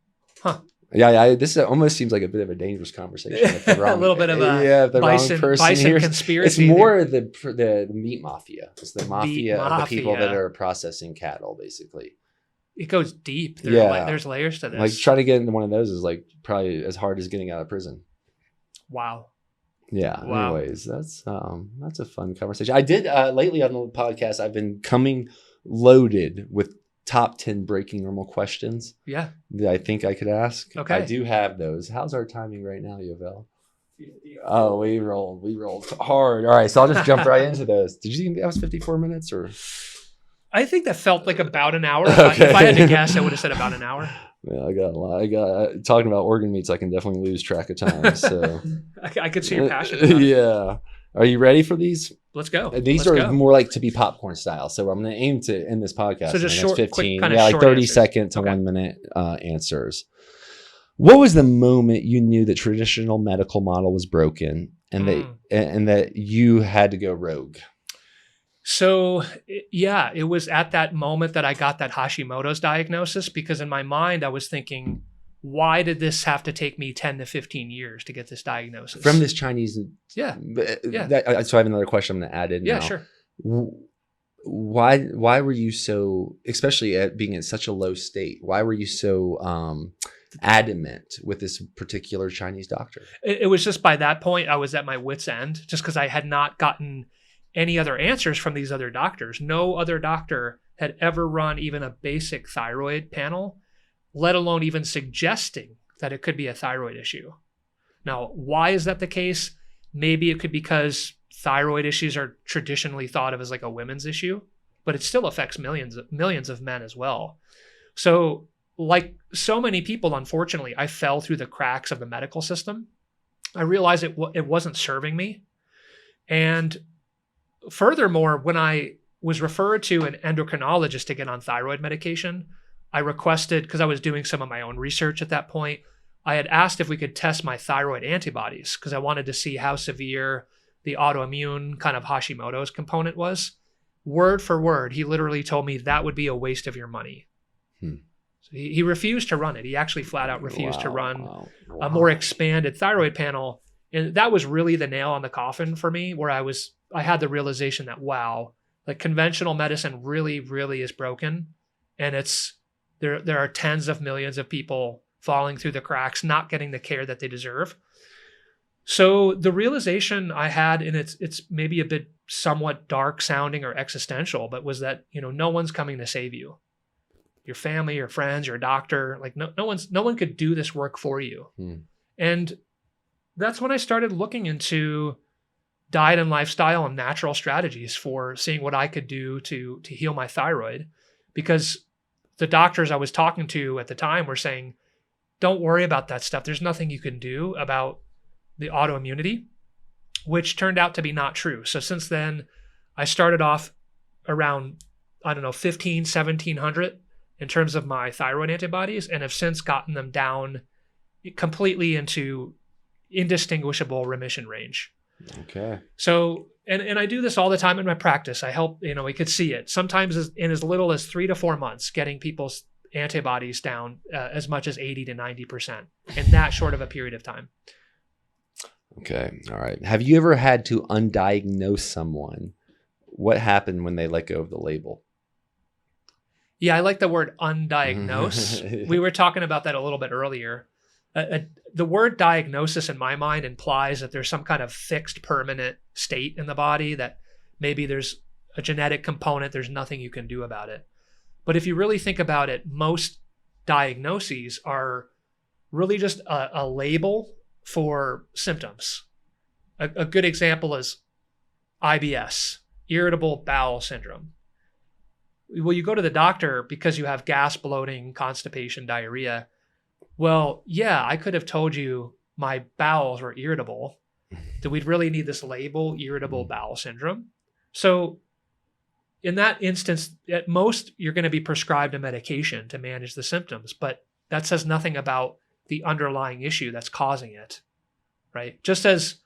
Huh. Yeah, this almost seems like a bit of a dangerous conversation. A little bit of a bison conspiracy. It's more the meat mafia. It's the mafia of the people that are processing cattle, basically. It goes deep. There's layers to this. Like trying to get into one of those is probably as hard as getting out of prison. Wow. Yeah. Wow. Anyways, that's a fun conversation. I did lately on the podcast. I've been coming loaded with top 10 breaking normal questions Yeah. that I think I could ask. Okay. I do have those. How's our timing right now, Yovel? Oh, we rolled hard. All right, so I'll just jump right into those. Did you think that was 54 minutes or? I think that felt like about an hour. Okay. If I had to guess, I would have said about an hour. Yeah, I got talking about organ meats. I can definitely lose track of time. So I could see your passion. About it. Yeah. Are you ready for these? Let's go. These are more like to be popcorn style. So I'm going to aim to end this podcast. So just short, 15, quick, kind yeah, of like short 30 answers. second to 1 minute answers. What was the moment you knew the traditional medical model was broken and that you had to go rogue? So, yeah, it was at that moment that I got that Hashimoto's diagnosis, because in my mind, I was thinking, why did this have to take me 10 to 15 years to get this diagnosis? From this Chinese. Yeah. So I have another question I'm going to add in now. Yeah, sure. Why were you so, especially at being in such a low state, why were you so adamant with this particular Chinese doctor? It was just by that point, I was at my wit's end, just because I had not gotten any other answers from these other doctors. No other doctor had ever run even a basic thyroid panel, let alone even suggesting that it could be a thyroid issue. Now, why is that the case? Maybe it could be because thyroid issues are traditionally thought of as like a women's issue, but it still affects millions of men as well. So, like so many people, unfortunately, I fell through the cracks of the medical system. I realized it wasn't serving me. And furthermore, when I was referred to an endocrinologist to get on thyroid medication, I requested, because I was doing some of my own research at that point, I had asked if we could test my thyroid antibodies because I wanted to see how severe the autoimmune kind of Hashimoto's component was. Word for word, he literally told me that would be a waste of your money. So he refused to run it. He actually flat out refused to run a more expanded thyroid panel. And that was really the nail on the coffin for me, where I had the realization that, wow, like conventional medicine really, really is broken. And there are tens of millions of people falling through the cracks, not getting the care that they deserve. So the realization I had, and it's maybe a bit somewhat dark sounding or existential, but was that, no one's coming to save you. Your family, your friends, your doctor, like no one could do this work for you. And that's when I started looking into diet and lifestyle and natural strategies for seeing what I could do to heal my thyroid, because the doctors I was talking to at the time were saying, don't worry about that stuff. There's nothing you can do about the autoimmunity, which turned out to be not true. So since then, I started off around, 1,700 in terms of my thyroid antibodies, and have since gotten them down completely into indistinguishable remission range. Okay. So, and I do this all the time in my practice. I help, we could see it sometimes in as little as 3 to 4 months, getting people's antibodies down as much as 80 to 90% in that short of a period of time. Okay. All right. Have you ever had to undiagnose someone? What happened when they let go of the label? Yeah, I like the word undiagnosed. We were talking about that a little bit earlier. The word diagnosis in my mind implies that there's some kind of fixed permanent state in the body, that maybe there's a genetic component, there's nothing you can do about it. But if you really think about it, most diagnoses are really just a label for symptoms. A good example is IBS, irritable bowel syndrome. Well, you go to the doctor because you have gas, bloating, constipation, diarrhea. Well, yeah, I could have told you my bowels were irritable. Do we really need this label, irritable bowel syndrome? So in that instance, at most, you're going to be prescribed a medication to manage the symptoms, but that says nothing about the underlying issue that's causing it, right? Just as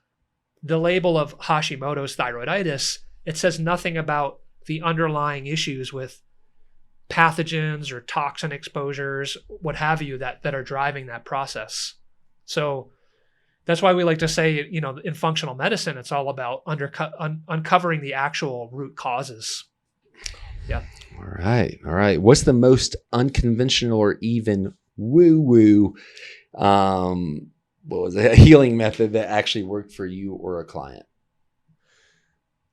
the label of Hashimoto's thyroiditis, it says nothing about the underlying issues with pathogens or toxin exposures, what have you, that are driving that process. So that's why we like to say, in functional medicine, it's all about uncovering the actual root causes. Yeah. All right. What's the most unconventional or even woo-woo, a healing method that actually worked for you or a client?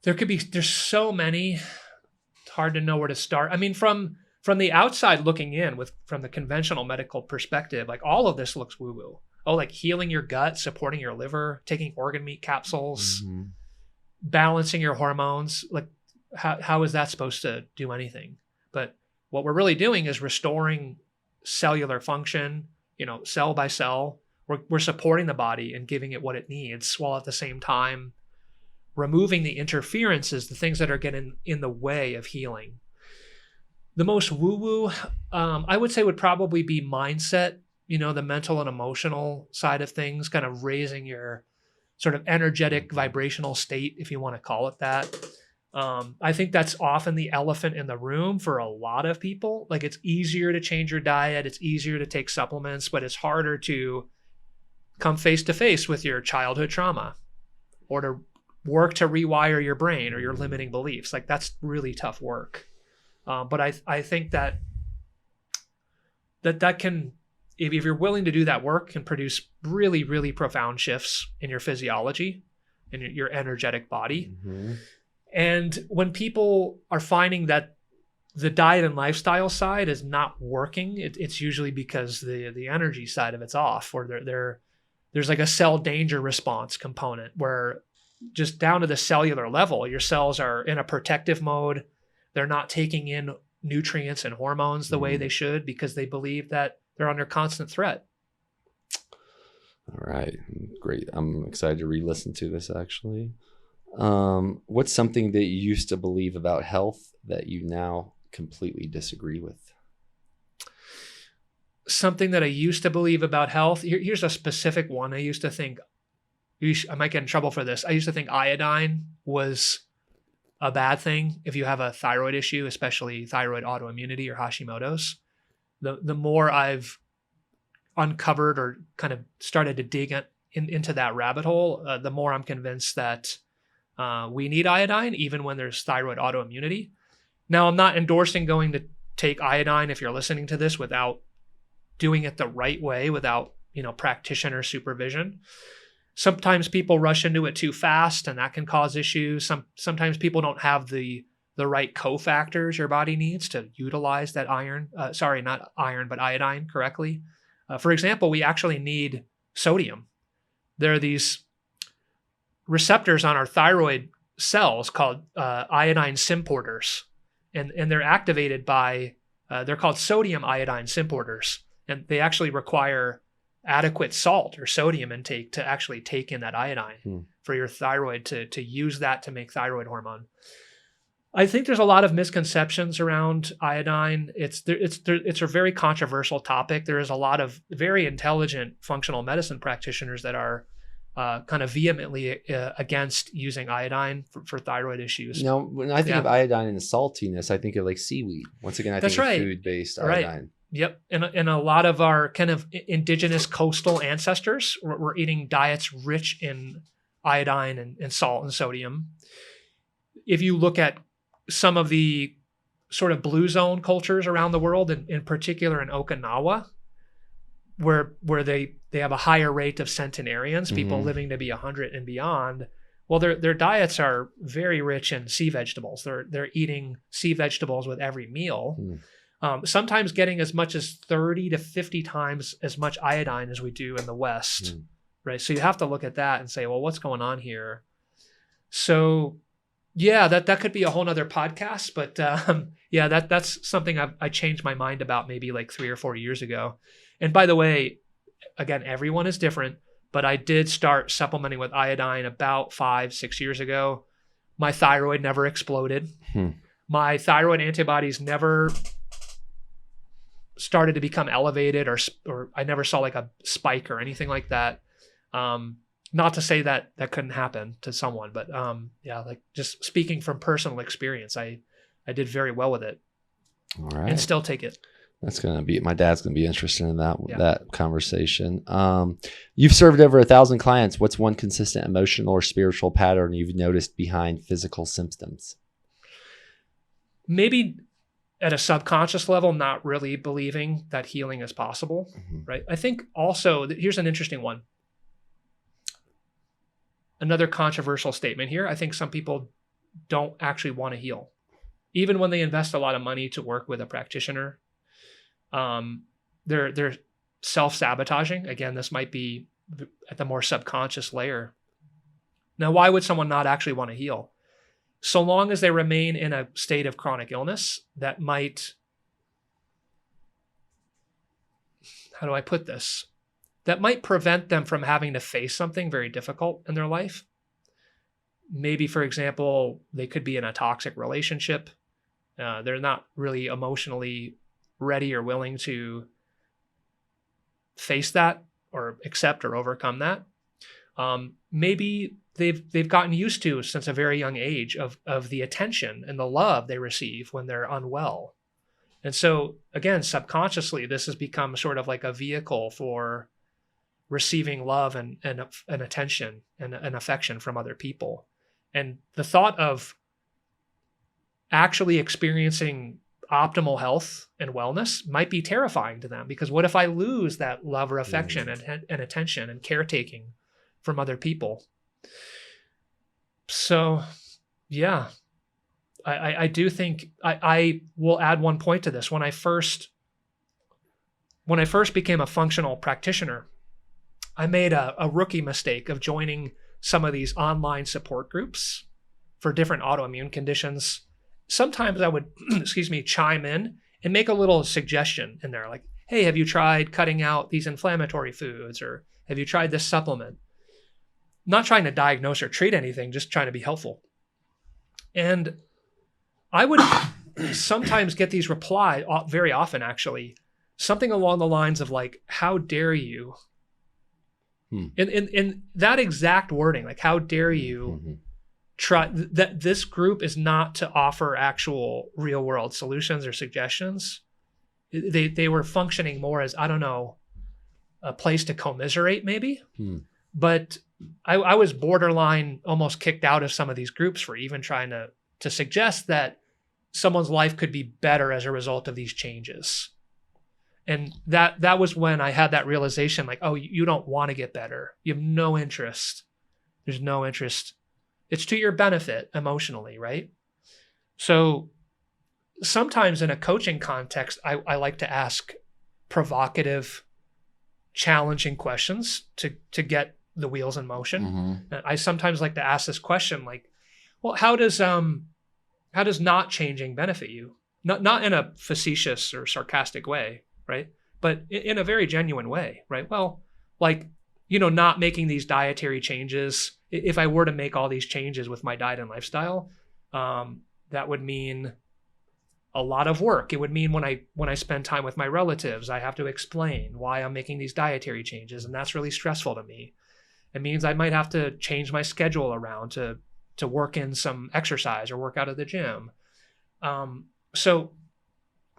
There's so many, it's hard to know where to start. I mean, from from the outside looking in from the conventional medical perspective, like all of this looks woo-woo. Oh, like healing your gut, supporting your liver, taking organ meat capsules, balancing your hormones. Like how is that supposed to do anything? But what we're really doing is restoring cellular function, cell by cell. We're supporting the body and giving it what it needs, while at the same time removing the interferences, the things that are getting in the way of healing. The most woo-woo, I would say, would probably be mindset, the mental and emotional side of things, kind of raising your sort of energetic vibrational state, if you want to call it that. I think that's often the elephant in the room for a lot of people. Like, it's easier to change your diet, it's easier to take supplements, but it's harder to come face to face with your childhood trauma or to work to rewire your brain or your limiting beliefs. Like, that's really tough work. But I think that can, if you're willing to do that work, can produce really, really profound shifts in your physiology and your energetic body. And when people are finding that the diet and lifestyle side is not working, it's usually because the energy side of it's off, or there's like a cell danger response component where just down to the cellular level, your cells are in a protective mode. They're not taking in nutrients and hormones the way they should because they believe that they're under constant threat. All right. Great. I'm excited to re-listen to this, actually. What's something that you used to believe about health that you now completely disagree with? Something that I used to believe about health. Here's a specific one. I used to think, I might get in trouble for this. I used to think iodine was a bad thing if you have a thyroid issue, especially thyroid autoimmunity or Hashimoto's. The more I've uncovered or kind of started to dig into that rabbit hole, the more I'm convinced that we need iodine even when there's thyroid autoimmunity. Now, I'm not endorsing going to take iodine if you're listening to this without doing it the right way, without practitioner supervision. Sometimes people rush into it too fast, and that can cause issues. Sometimes people don't have the right cofactors your body needs to utilize that iodine correctly. For example, we actually need sodium. There are these receptors on our thyroid cells called iodine symporters, and they're activated by, they're called sodium iodine symporters, and they actually require adequate salt or sodium intake to actually take in that iodine for your thyroid to use that to make thyroid hormone. I think there's a lot of misconceptions around iodine. It's a very controversial topic. There is a lot of very intelligent functional medicine practitioners that are kind of vehemently against using iodine for thyroid issues. Now, when I think of iodine and saltiness, I think of like seaweed. Once again, I think of food-based iodine. Right. Yep. And a lot of our kind of indigenous coastal ancestors were eating diets rich in iodine and salt and sodium. If you look at some of the sort of blue zone cultures around the world, in particular in Okinawa, where they have a higher rate of centenarians, people living to be 100 and beyond, well, their diets are very rich in sea vegetables. They're eating sea vegetables with every meal. Sometimes getting as much as 30 to 50 times as much iodine as we do in the West, right? So you have to look at that and say, well, what's going on here? So yeah, that could be a whole nother podcast, but that's something I changed my mind about maybe like 3 or 4 years ago. And by the way, again, everyone is different, but I did start supplementing with iodine about 5-6 years ago. My thyroid never exploded. My thyroid antibodies never started to become elevated, or I never saw like a spike or anything like that. Not to say that couldn't happen to someone, but like just speaking from personal experience, I did very well with it. All right. And still take it. That's going to be, my dad's going to be interested in that conversation. You've served over 1,000 clients. What's one consistent emotional or spiritual pattern you've noticed behind physical symptoms? Maybe at a subconscious level, not really believing that healing is possible, right? I think also, here's an interesting one. Another controversial statement here. I think some people don't actually want to heal. even when they invest a lot of money to work with a practitioner, they're self-sabotaging. Again, this might be at the more subconscious layer. Now, why would someone not actually want to heal? So long as they remain in a state of chronic illness that might, how do I put this? That might prevent them from having to face something very difficult in their life. Maybe, for example, they could be in a toxic relationship. They're not really emotionally ready or willing to face that or accept or overcome that. Maybe they've gotten used to, since a very young age, of the attention and the love they receive when they're unwell. And so, again, subconsciously, this has become sort of like a vehicle for receiving love and attention and affection from other people. And the thought of actually experiencing optimal health and wellness might be terrifying to them, because what if I lose that love or affection and attention and caretaking from other people? So, yeah, I do think I will add one point to this. When I first became a functional practitioner, I made a rookie mistake of joining some of these online support groups for different autoimmune conditions. Sometimes I would, chime in and make a little suggestion in there, like, hey, have you tried cutting out these inflammatory foods? Or have you tried this supplement? Not trying to diagnose or treat anything, just trying to be helpful. And I would sometimes get these replies, very often actually, something along the lines of like, how dare you? In that exact wording, like, how dare you try that? This group is not to offer actual real world solutions or suggestions. They were functioning more as, I don't know, a place to commiserate maybe. But I was borderline almost kicked out of some of these groups for even trying to suggest that someone's life could be better as a result of these changes. And that was when I had that realization, like, oh, you don't want to get better. You have no interest. There's no interest. It's to your benefit emotionally, right? So sometimes in a coaching context, I like to ask provocative, challenging questions to get the wheels in motion. I sometimes like to ask this question, like, well, how does not changing benefit you? Not in a facetious or sarcastic way, right? But in a very genuine way, right? Well, like, not making these dietary changes. If I were to make all these changes with my diet and lifestyle, that would mean a lot of work. It would mean when I spend time with my relatives, I have to explain why I'm making these dietary changes, and that's really stressful to me. It means I might have to change my schedule around to work in some exercise or work out at the gym. So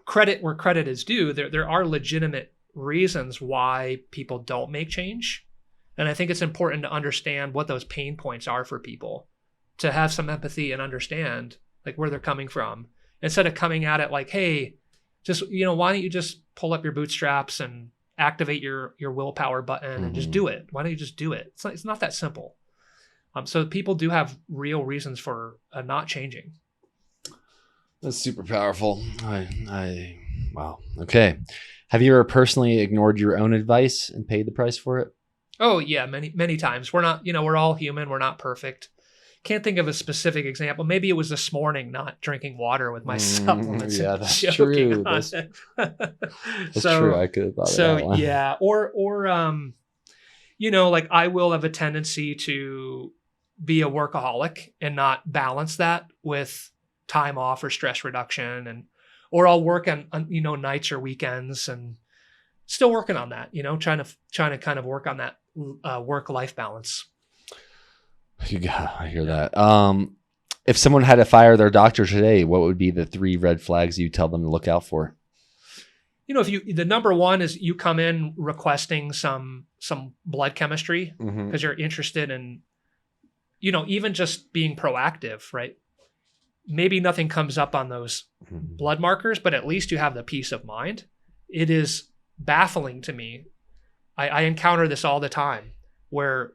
credit where credit is due. There are legitimate reasons why people don't make change. And I think it's important to understand what those pain points are for people, to have some empathy and understand like where they're coming from, instead of coming at it like, hey, just, why don't you just pull up your bootstraps and activate your willpower button and just do it? Why don't you just do it? It's not that simple. So people do have real reasons for not changing. That's super powerful. Wow. Okay. Have you ever personally ignored your own advice and paid the price for it? Oh yeah, many times. We're not, we're all human. We're not perfect. Can't think of a specific example. Maybe it was this morning, not drinking water with my supplements. Yeah, that's true. That's true. I could have thought of that one. Yeah. Or like I will have a tendency to be a workaholic and not balance that with time off or stress reduction, or I'll work on nights or weekends, and still working on that, trying to kind of work on that work-life balance. Yeah, I hear that. If someone had to fire their doctor today, what would be the 3 red flags you tell them to look out for? The number one is you come in requesting some blood chemistry because you're interested in, even just being proactive, right? Maybe nothing comes up on those blood markers, but at least you have the peace of mind. It is baffling to me. I encounter this all the time, where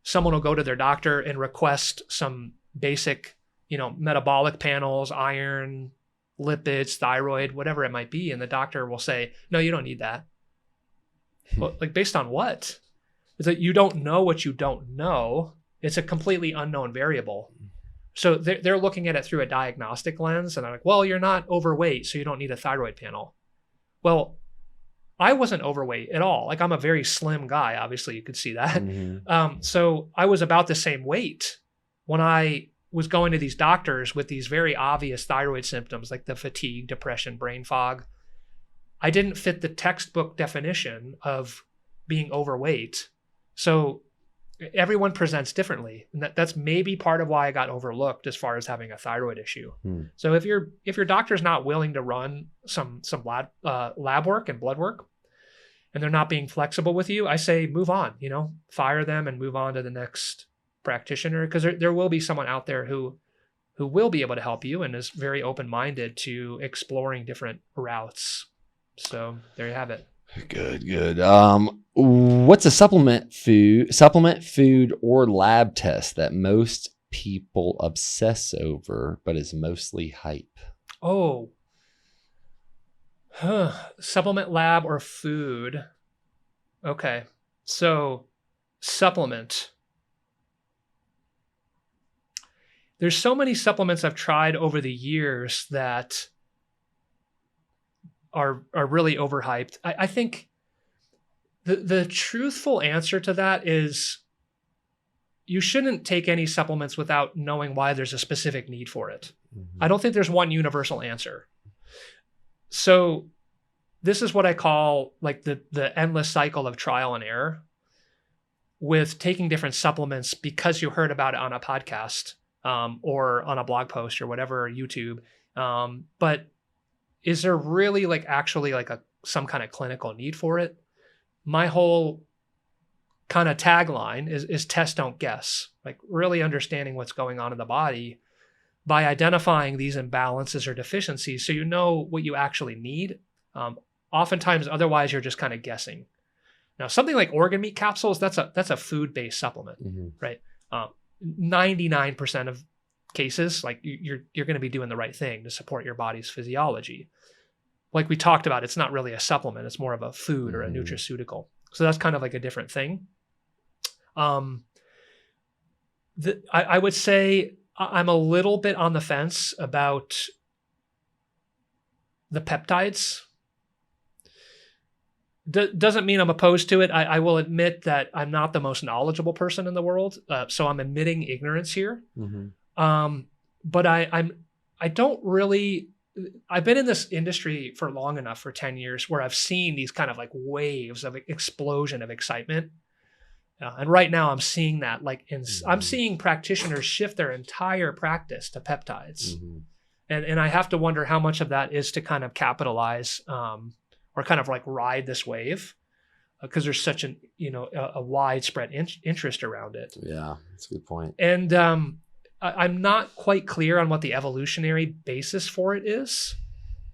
someone will go to their doctor and request some basic, metabolic panels, iron, lipids, thyroid, whatever it might be. And the doctor will say, no, you don't need that. Well, like based on what? Is that you don't know what you don't know. It's a completely unknown variable. So they're looking at it through a diagnostic lens, and they're like, well, you're not overweight, so you don't need a thyroid panel. Well, I wasn't overweight at all. Like I'm a very slim guy. Obviously, you could see that. Mm-hmm. So I was about the same weight when I was going to these doctors with these very obvious thyroid symptoms like the fatigue, depression, brain fog. I didn't fit the textbook definition of being overweight. So everyone presents differently. And that's maybe part of why I got overlooked as far as having a thyroid issue. So if your doctor's not willing to run some lab work and blood work, and they're not being flexible with you, I say move on, fire them and move on to the next practitioner, because there will be someone out there who will be able to help you and is very open-minded to exploring different routes. So there you have it. Good. What's a supplement food or lab test that most people obsess over, but is mostly hype? Supplement lab or food. Okay. So supplement. There's so many supplements I've tried over the years that are really overhyped. I think the truthful answer to that is you shouldn't take any supplements without knowing why there's a specific need for it. Mm-hmm. I don't think there's one universal answer. So this is what I call like the endless cycle of trial and error with taking different supplements because you heard about it on a podcast or on a blog post or whatever, YouTube. But is there really actually some kind of clinical need for it? My whole kind of tagline is test, don't guess. Like really understanding what's going on in the body by identifying these imbalances or deficiencies so you know what you actually need. Oftentimes, otherwise, you're just kind of guessing. Now, something like organ meat capsules, that's a food-based supplement, mm-hmm. right? 99% of cases, you're going to be doing the right thing to support your body's physiology. Like we talked about, it's not really a supplement. It's more of a food or a nutraceutical. So that's kind of like a different thing. I would say I'm a little bit on the fence about the peptides. Doesn't mean I'm opposed to it. I will admit that I'm not the most knowledgeable person in the world. So I'm admitting ignorance here. Mm-hmm. But I don't really... I've been in this industry for long enough, for 10 years, where I've seen these kind of waves of explosion of excitement. And right now I'm seeing that I'm seeing practitioners shift their entire practice to peptides. Mm-hmm. And I have to wonder how much of that is to kind of capitalize or kind of ride this wave because there's such a widespread interest around it. Yeah, that's a good point. And I'm not quite clear on what the evolutionary basis for it is.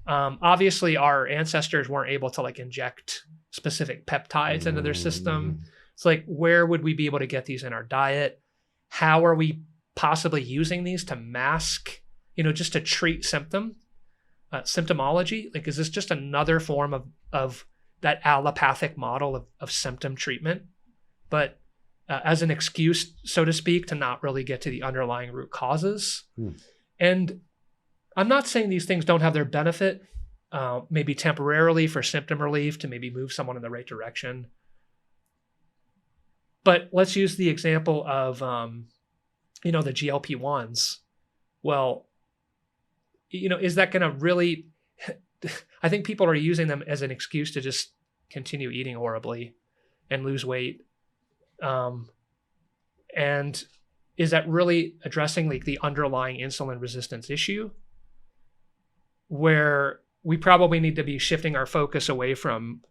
Obviously, our ancestors weren't able to inject specific peptides into their system. It's where would we be able to get these in our diet? How are we possibly using these to mask, just to treat symptomology? Is this just another form of that allopathic model of symptom treatment? But as an excuse, so to speak, to not really get to the underlying root causes. And I'm not saying these things don't have their benefit, maybe temporarily for symptom relief to maybe move someone in the right direction. But let's use the example of, the GLP-1s. Well, is that going to really, I think people are using them as an excuse to just continue eating horribly and lose weight. And is that really addressing the underlying insulin resistance issue, where we probably need to be shifting our focus away from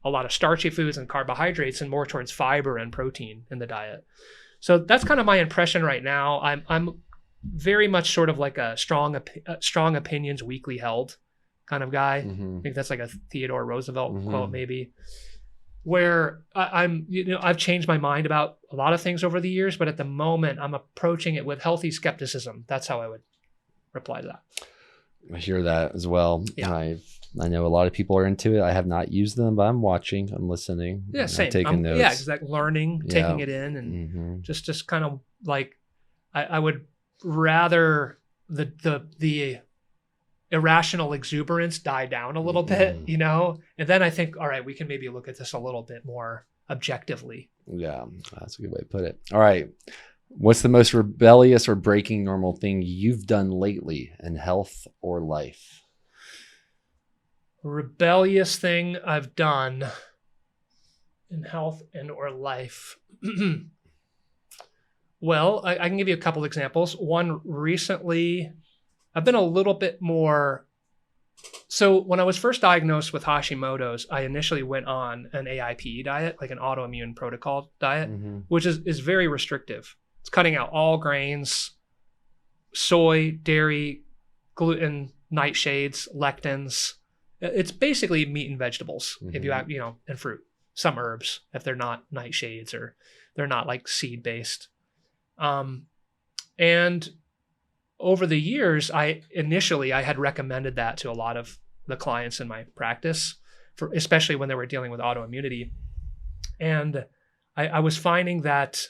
a lot of starchy foods and carbohydrates and more towards fiber and protein in the diet? So that's kind of my impression right now. I'm very much sort of a strong opinions weakly held kind of guy. Mm-hmm. I think that's a Theodore Roosevelt quote maybe. Where I've changed my mind about a lot of things over the years, but at the moment I'm approaching it with healthy skepticism. That's how I would reply to that. I hear that as well. Yeah. I know a lot of people are into it. I have not used them, but I'm watching, I'm listening. Yeah, same. I'm taking notes. Yeah, exactly. Learning, taking it in, and Mm-hmm. just kind of like, I would rather the irrational exuberance die down a little bit, Mm-hmm. you know? And then I think, all right, we can maybe look at this a little bit more objectively. Yeah, that's a good way to put it. All right. What's the most rebellious or breaking normal thing you've done lately in health or life? Rebellious thing I've done in health and or life. Well, I can give you a couple examples. One, recently, I've been a little bit more. So when I was first diagnosed with Hashimoto's, I initially went on an AIP diet, like an autoimmune protocol diet, Mm-hmm. which is very restrictive. It's cutting out all grains, soy, dairy, gluten, nightshades, lectins. It's basically meat and vegetables, if you have, and fruit, some herbs, if they're not nightshades or they're not like seed based. And over the years, I had recommended that to a lot of the clients in my practice, especially when they were dealing with autoimmunity. And I was finding that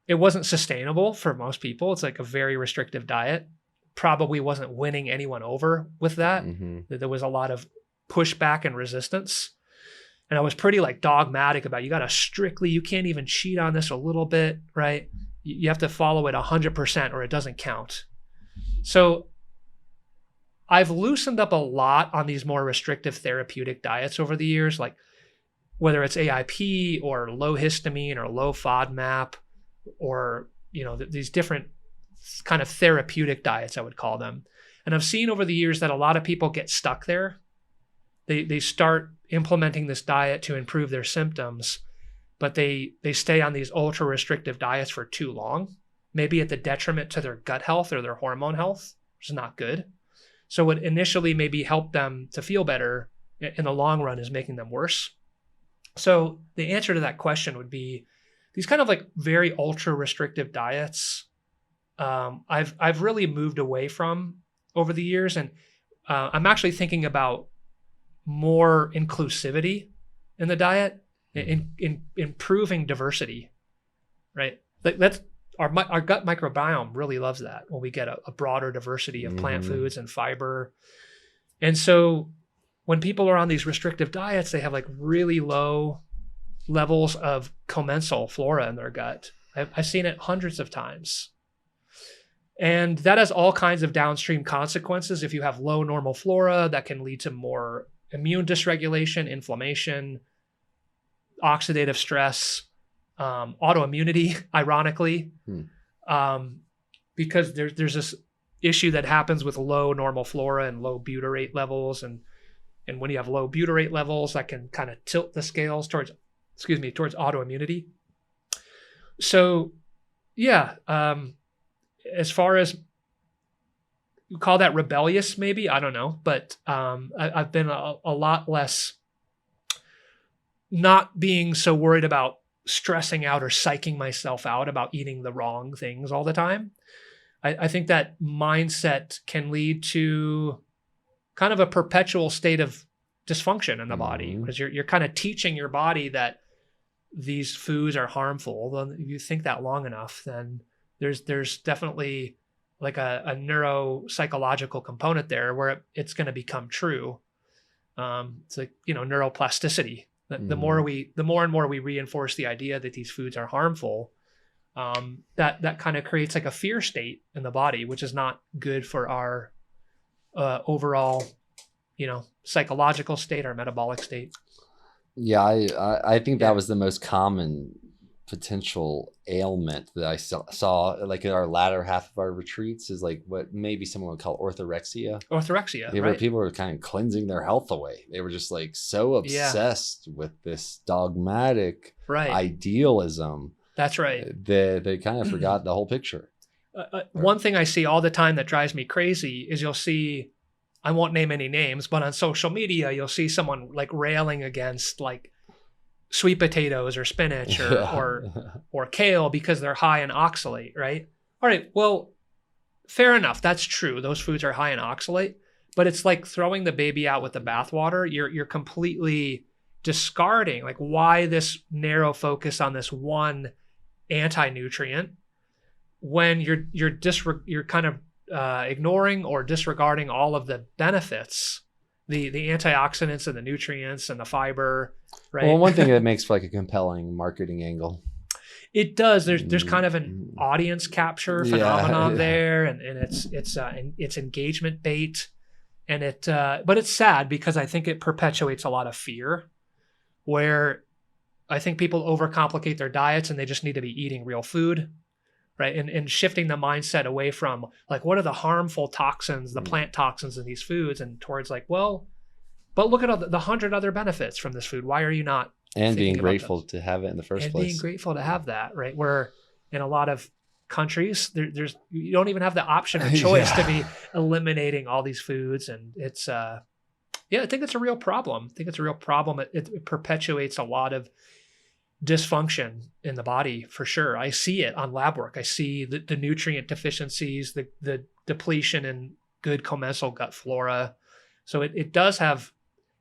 it wasn't sustainable for most people. It's like a very restrictive diet. Probably wasn't winning anyone over with that. Mm-hmm. There was a lot of pushback and resistance. And I was pretty like dogmatic about, you can't even cheat on this a little bit, right? You have to follow it 100% or it doesn't count. So I've loosened up a lot on these more restrictive therapeutic diets over the years, like whether it's AIP or low histamine or low FODMAP or, these different kind of therapeutic diets, I would call them. And I've seen over the years that a lot of people get stuck there. They start implementing this diet to improve their symptoms, but they stay on these ultra restrictive diets for too long, maybe at the detriment to their gut health or their hormone health, which is not good. So what initially maybe helped them to feel better in the long run is making them worse. So the answer to that question would be these kind of like very ultra restrictive diets. I've really moved away from over the years, and I'm actually thinking about more inclusivity in the diet, in improving diversity, right? Like that's our gut microbiome really loves that when we get a broader diversity of plant foods and fiber. And so when people are on these restrictive diets, they have like really low levels of commensal flora in their gut. I've seen it hundreds of times. And that has all kinds of downstream consequences. If you have low normal flora, that can lead to more immune dysregulation, inflammation, oxidative stress, autoimmunity, ironically, because there's this issue that happens with low normal flora and low butyrate levels. And when you have low butyrate levels, that can kind of tilt the scales towards autoimmunity. So yeah, as far as you call that rebellious, maybe, I don't know, but I've been a lot less not being so worried about stressing out or psyching myself out about eating the wrong things all the time. I think that mindset can lead to kind of a perpetual state of dysfunction in the body, because you're kind of teaching your body that these foods are harmful. Well, if you think that long enough, then there's definitely like a neuropsychological component there where it's going to become true. It's like, neuroplasticity. The more and more we reinforce the idea that these foods are harmful, that kind of creates like a fear state in the body, which is not good for our overall, psychological state, our metabolic state. Yeah, I think that was the most common potential ailment that I saw like in our latter half of our retreats, is like what maybe someone would call orthorexia. Right. People were kind of cleansing their health away. They were just like so obsessed with this dogmatic idealism. That's right. They kind of forgot the whole picture. One thing I see all the time that drives me crazy is you'll see, I won't name any names, but on social media, you'll see someone like railing against like sweet potatoes or spinach or kale because they're high in oxalate, right? All right, well, fair enough. That's true. Those foods are high in oxalate, but it's like throwing the baby out with the bathwater. You're completely discarding like why this narrow focus on this one anti-nutrient when you're kind of ignoring or disregarding all of the benefits, the antioxidants and the nutrients and the fiber, right? Well, one thing that makes for like a compelling marketing angle. It does. There's kind of an audience capture phenomenon there, and it's engagement bait, and but it's sad because I think it perpetuates a lot of fear, where I think people overcomplicate their diets and they just need to be eating real food, right? And shifting the mindset away from like what are the harmful toxins, the plant toxins in these foods, and towards like, well, but look at all the 100 other benefits from this food. Why are you not? And being grateful to have it in the first place. Being grateful to have that, right? Where in a lot of countries, there's you don't even have the option or choice to be eliminating all these foods, and it's I think it's a real problem. It perpetuates a lot of dysfunction in the body for sure. I see it on lab work. I see the nutrient deficiencies, the depletion in good commensal gut flora. So it does have.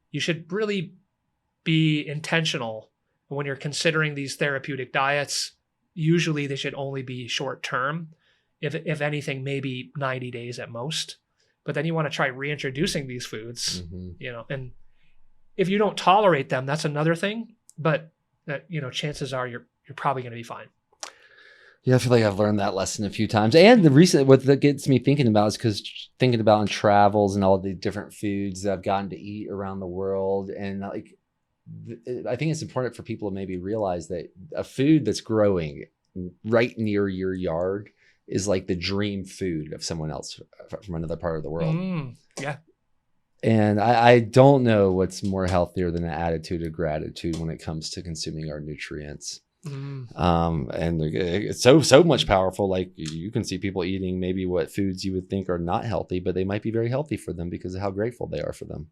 You should really be intentional when you're considering these therapeutic diets. Usually they should only be short term, if anything, maybe 90 days at most. But then you want to try reintroducing these foods, and if you don't tolerate them, that's another thing. But chances are you're probably going to be fine. Yeah, I feel like I've learned that lesson a few times. And what that gets me thinking about is because thinking about in travels and all the different foods that I've gotten to eat around the world, and like, I think it's important for people to maybe realize that a food that's growing right near your yard is like the dream food of someone else from another part of the world. Yeah. And I don't know what's more healthier than an attitude of gratitude when it comes to consuming our nutrients. And it's so much powerful. Like you can see people eating maybe what foods you would think are not healthy, but they might be very healthy for them because of how grateful they are for them.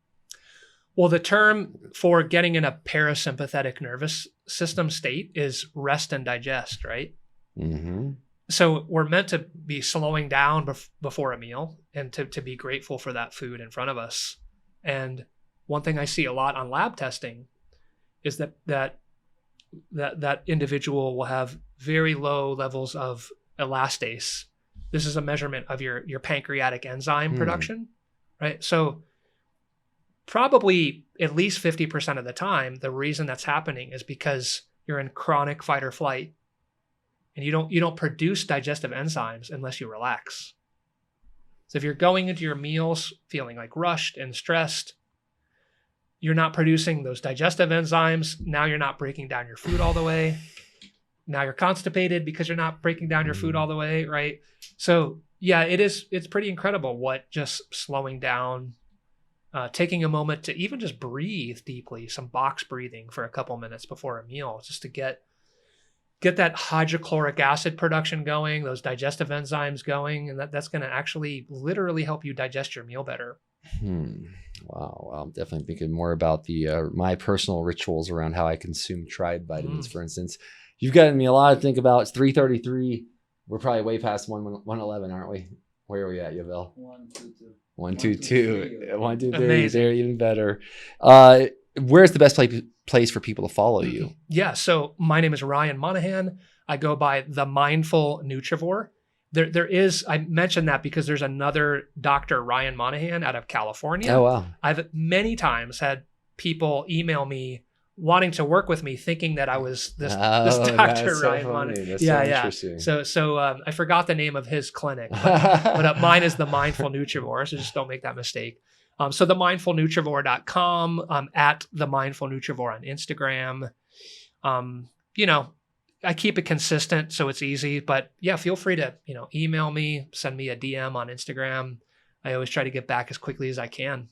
Well, the term for getting in a parasympathetic nervous system state is rest and digest, right? Mm-hmm. So we're meant to be slowing down before a meal and to be grateful for that food in front of us. And one thing I see a lot on lab testing is that individual will have very low levels of elastase. This is a measurement of your pancreatic enzyme production, right? So probably at least 50% of the time, the reason that's happening is because you're in chronic fight or flight, and you don't produce digestive enzymes unless you relax. So if you're going into your meals feeling like rushed and stressed, you're not producing those digestive enzymes. Now you're not breaking down your food all the way. Now you're constipated because you're not breaking down your food all the way, right? So yeah, it's pretty incredible what just slowing down, taking a moment to even just breathe deeply, some box breathing for a couple minutes before a meal, just to get that hydrochloric acid production going, those digestive enzymes going, and that's going to actually literally help you digest your meal better. Wow. Well, I'm definitely thinking more about my personal rituals around how I consume tribe vitamins, for instance. You've gotten me a lot to think about. It's 3:33. We're probably way past 1:11, aren't we? Where are we at, Yavel? 122. 122. 123. Amazing. They're even better. Where's the best place for people to follow you? Yeah. So my name is Ryan Monahan. I go by The Mindful Nutrivore. There is, I mentioned that because there's another Dr. Ryan Monahan out of California. Oh, wow. I've many times had people email me wanting to work with me, thinking that I was this Dr. Ryan Monahan. That's so interesting. So I forgot the name of his clinic, but mine is The Mindful Nutrivore. So just don't make that mistake. So themindfulnutrivore.com, at The Mindful Nutrivore on Instagram. I keep it consistent so it's easy, but yeah, feel free to, email me, send me a DM on Instagram. I always try to get back as quickly as I can.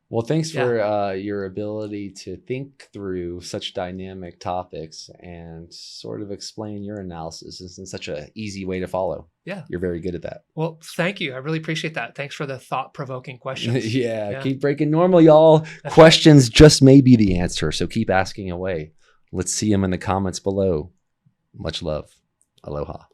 Well, thanks for your ability to think through such dynamic topics and sort of explain your analysis in such an easy way to follow. Yeah. You're very good at that. Well, thank you. I really appreciate that. Thanks for the thought-provoking questions. Yeah, keep breaking normal, y'all. Questions just may be the answer, so keep asking away. Let's see them in the comments below. Much love. Aloha.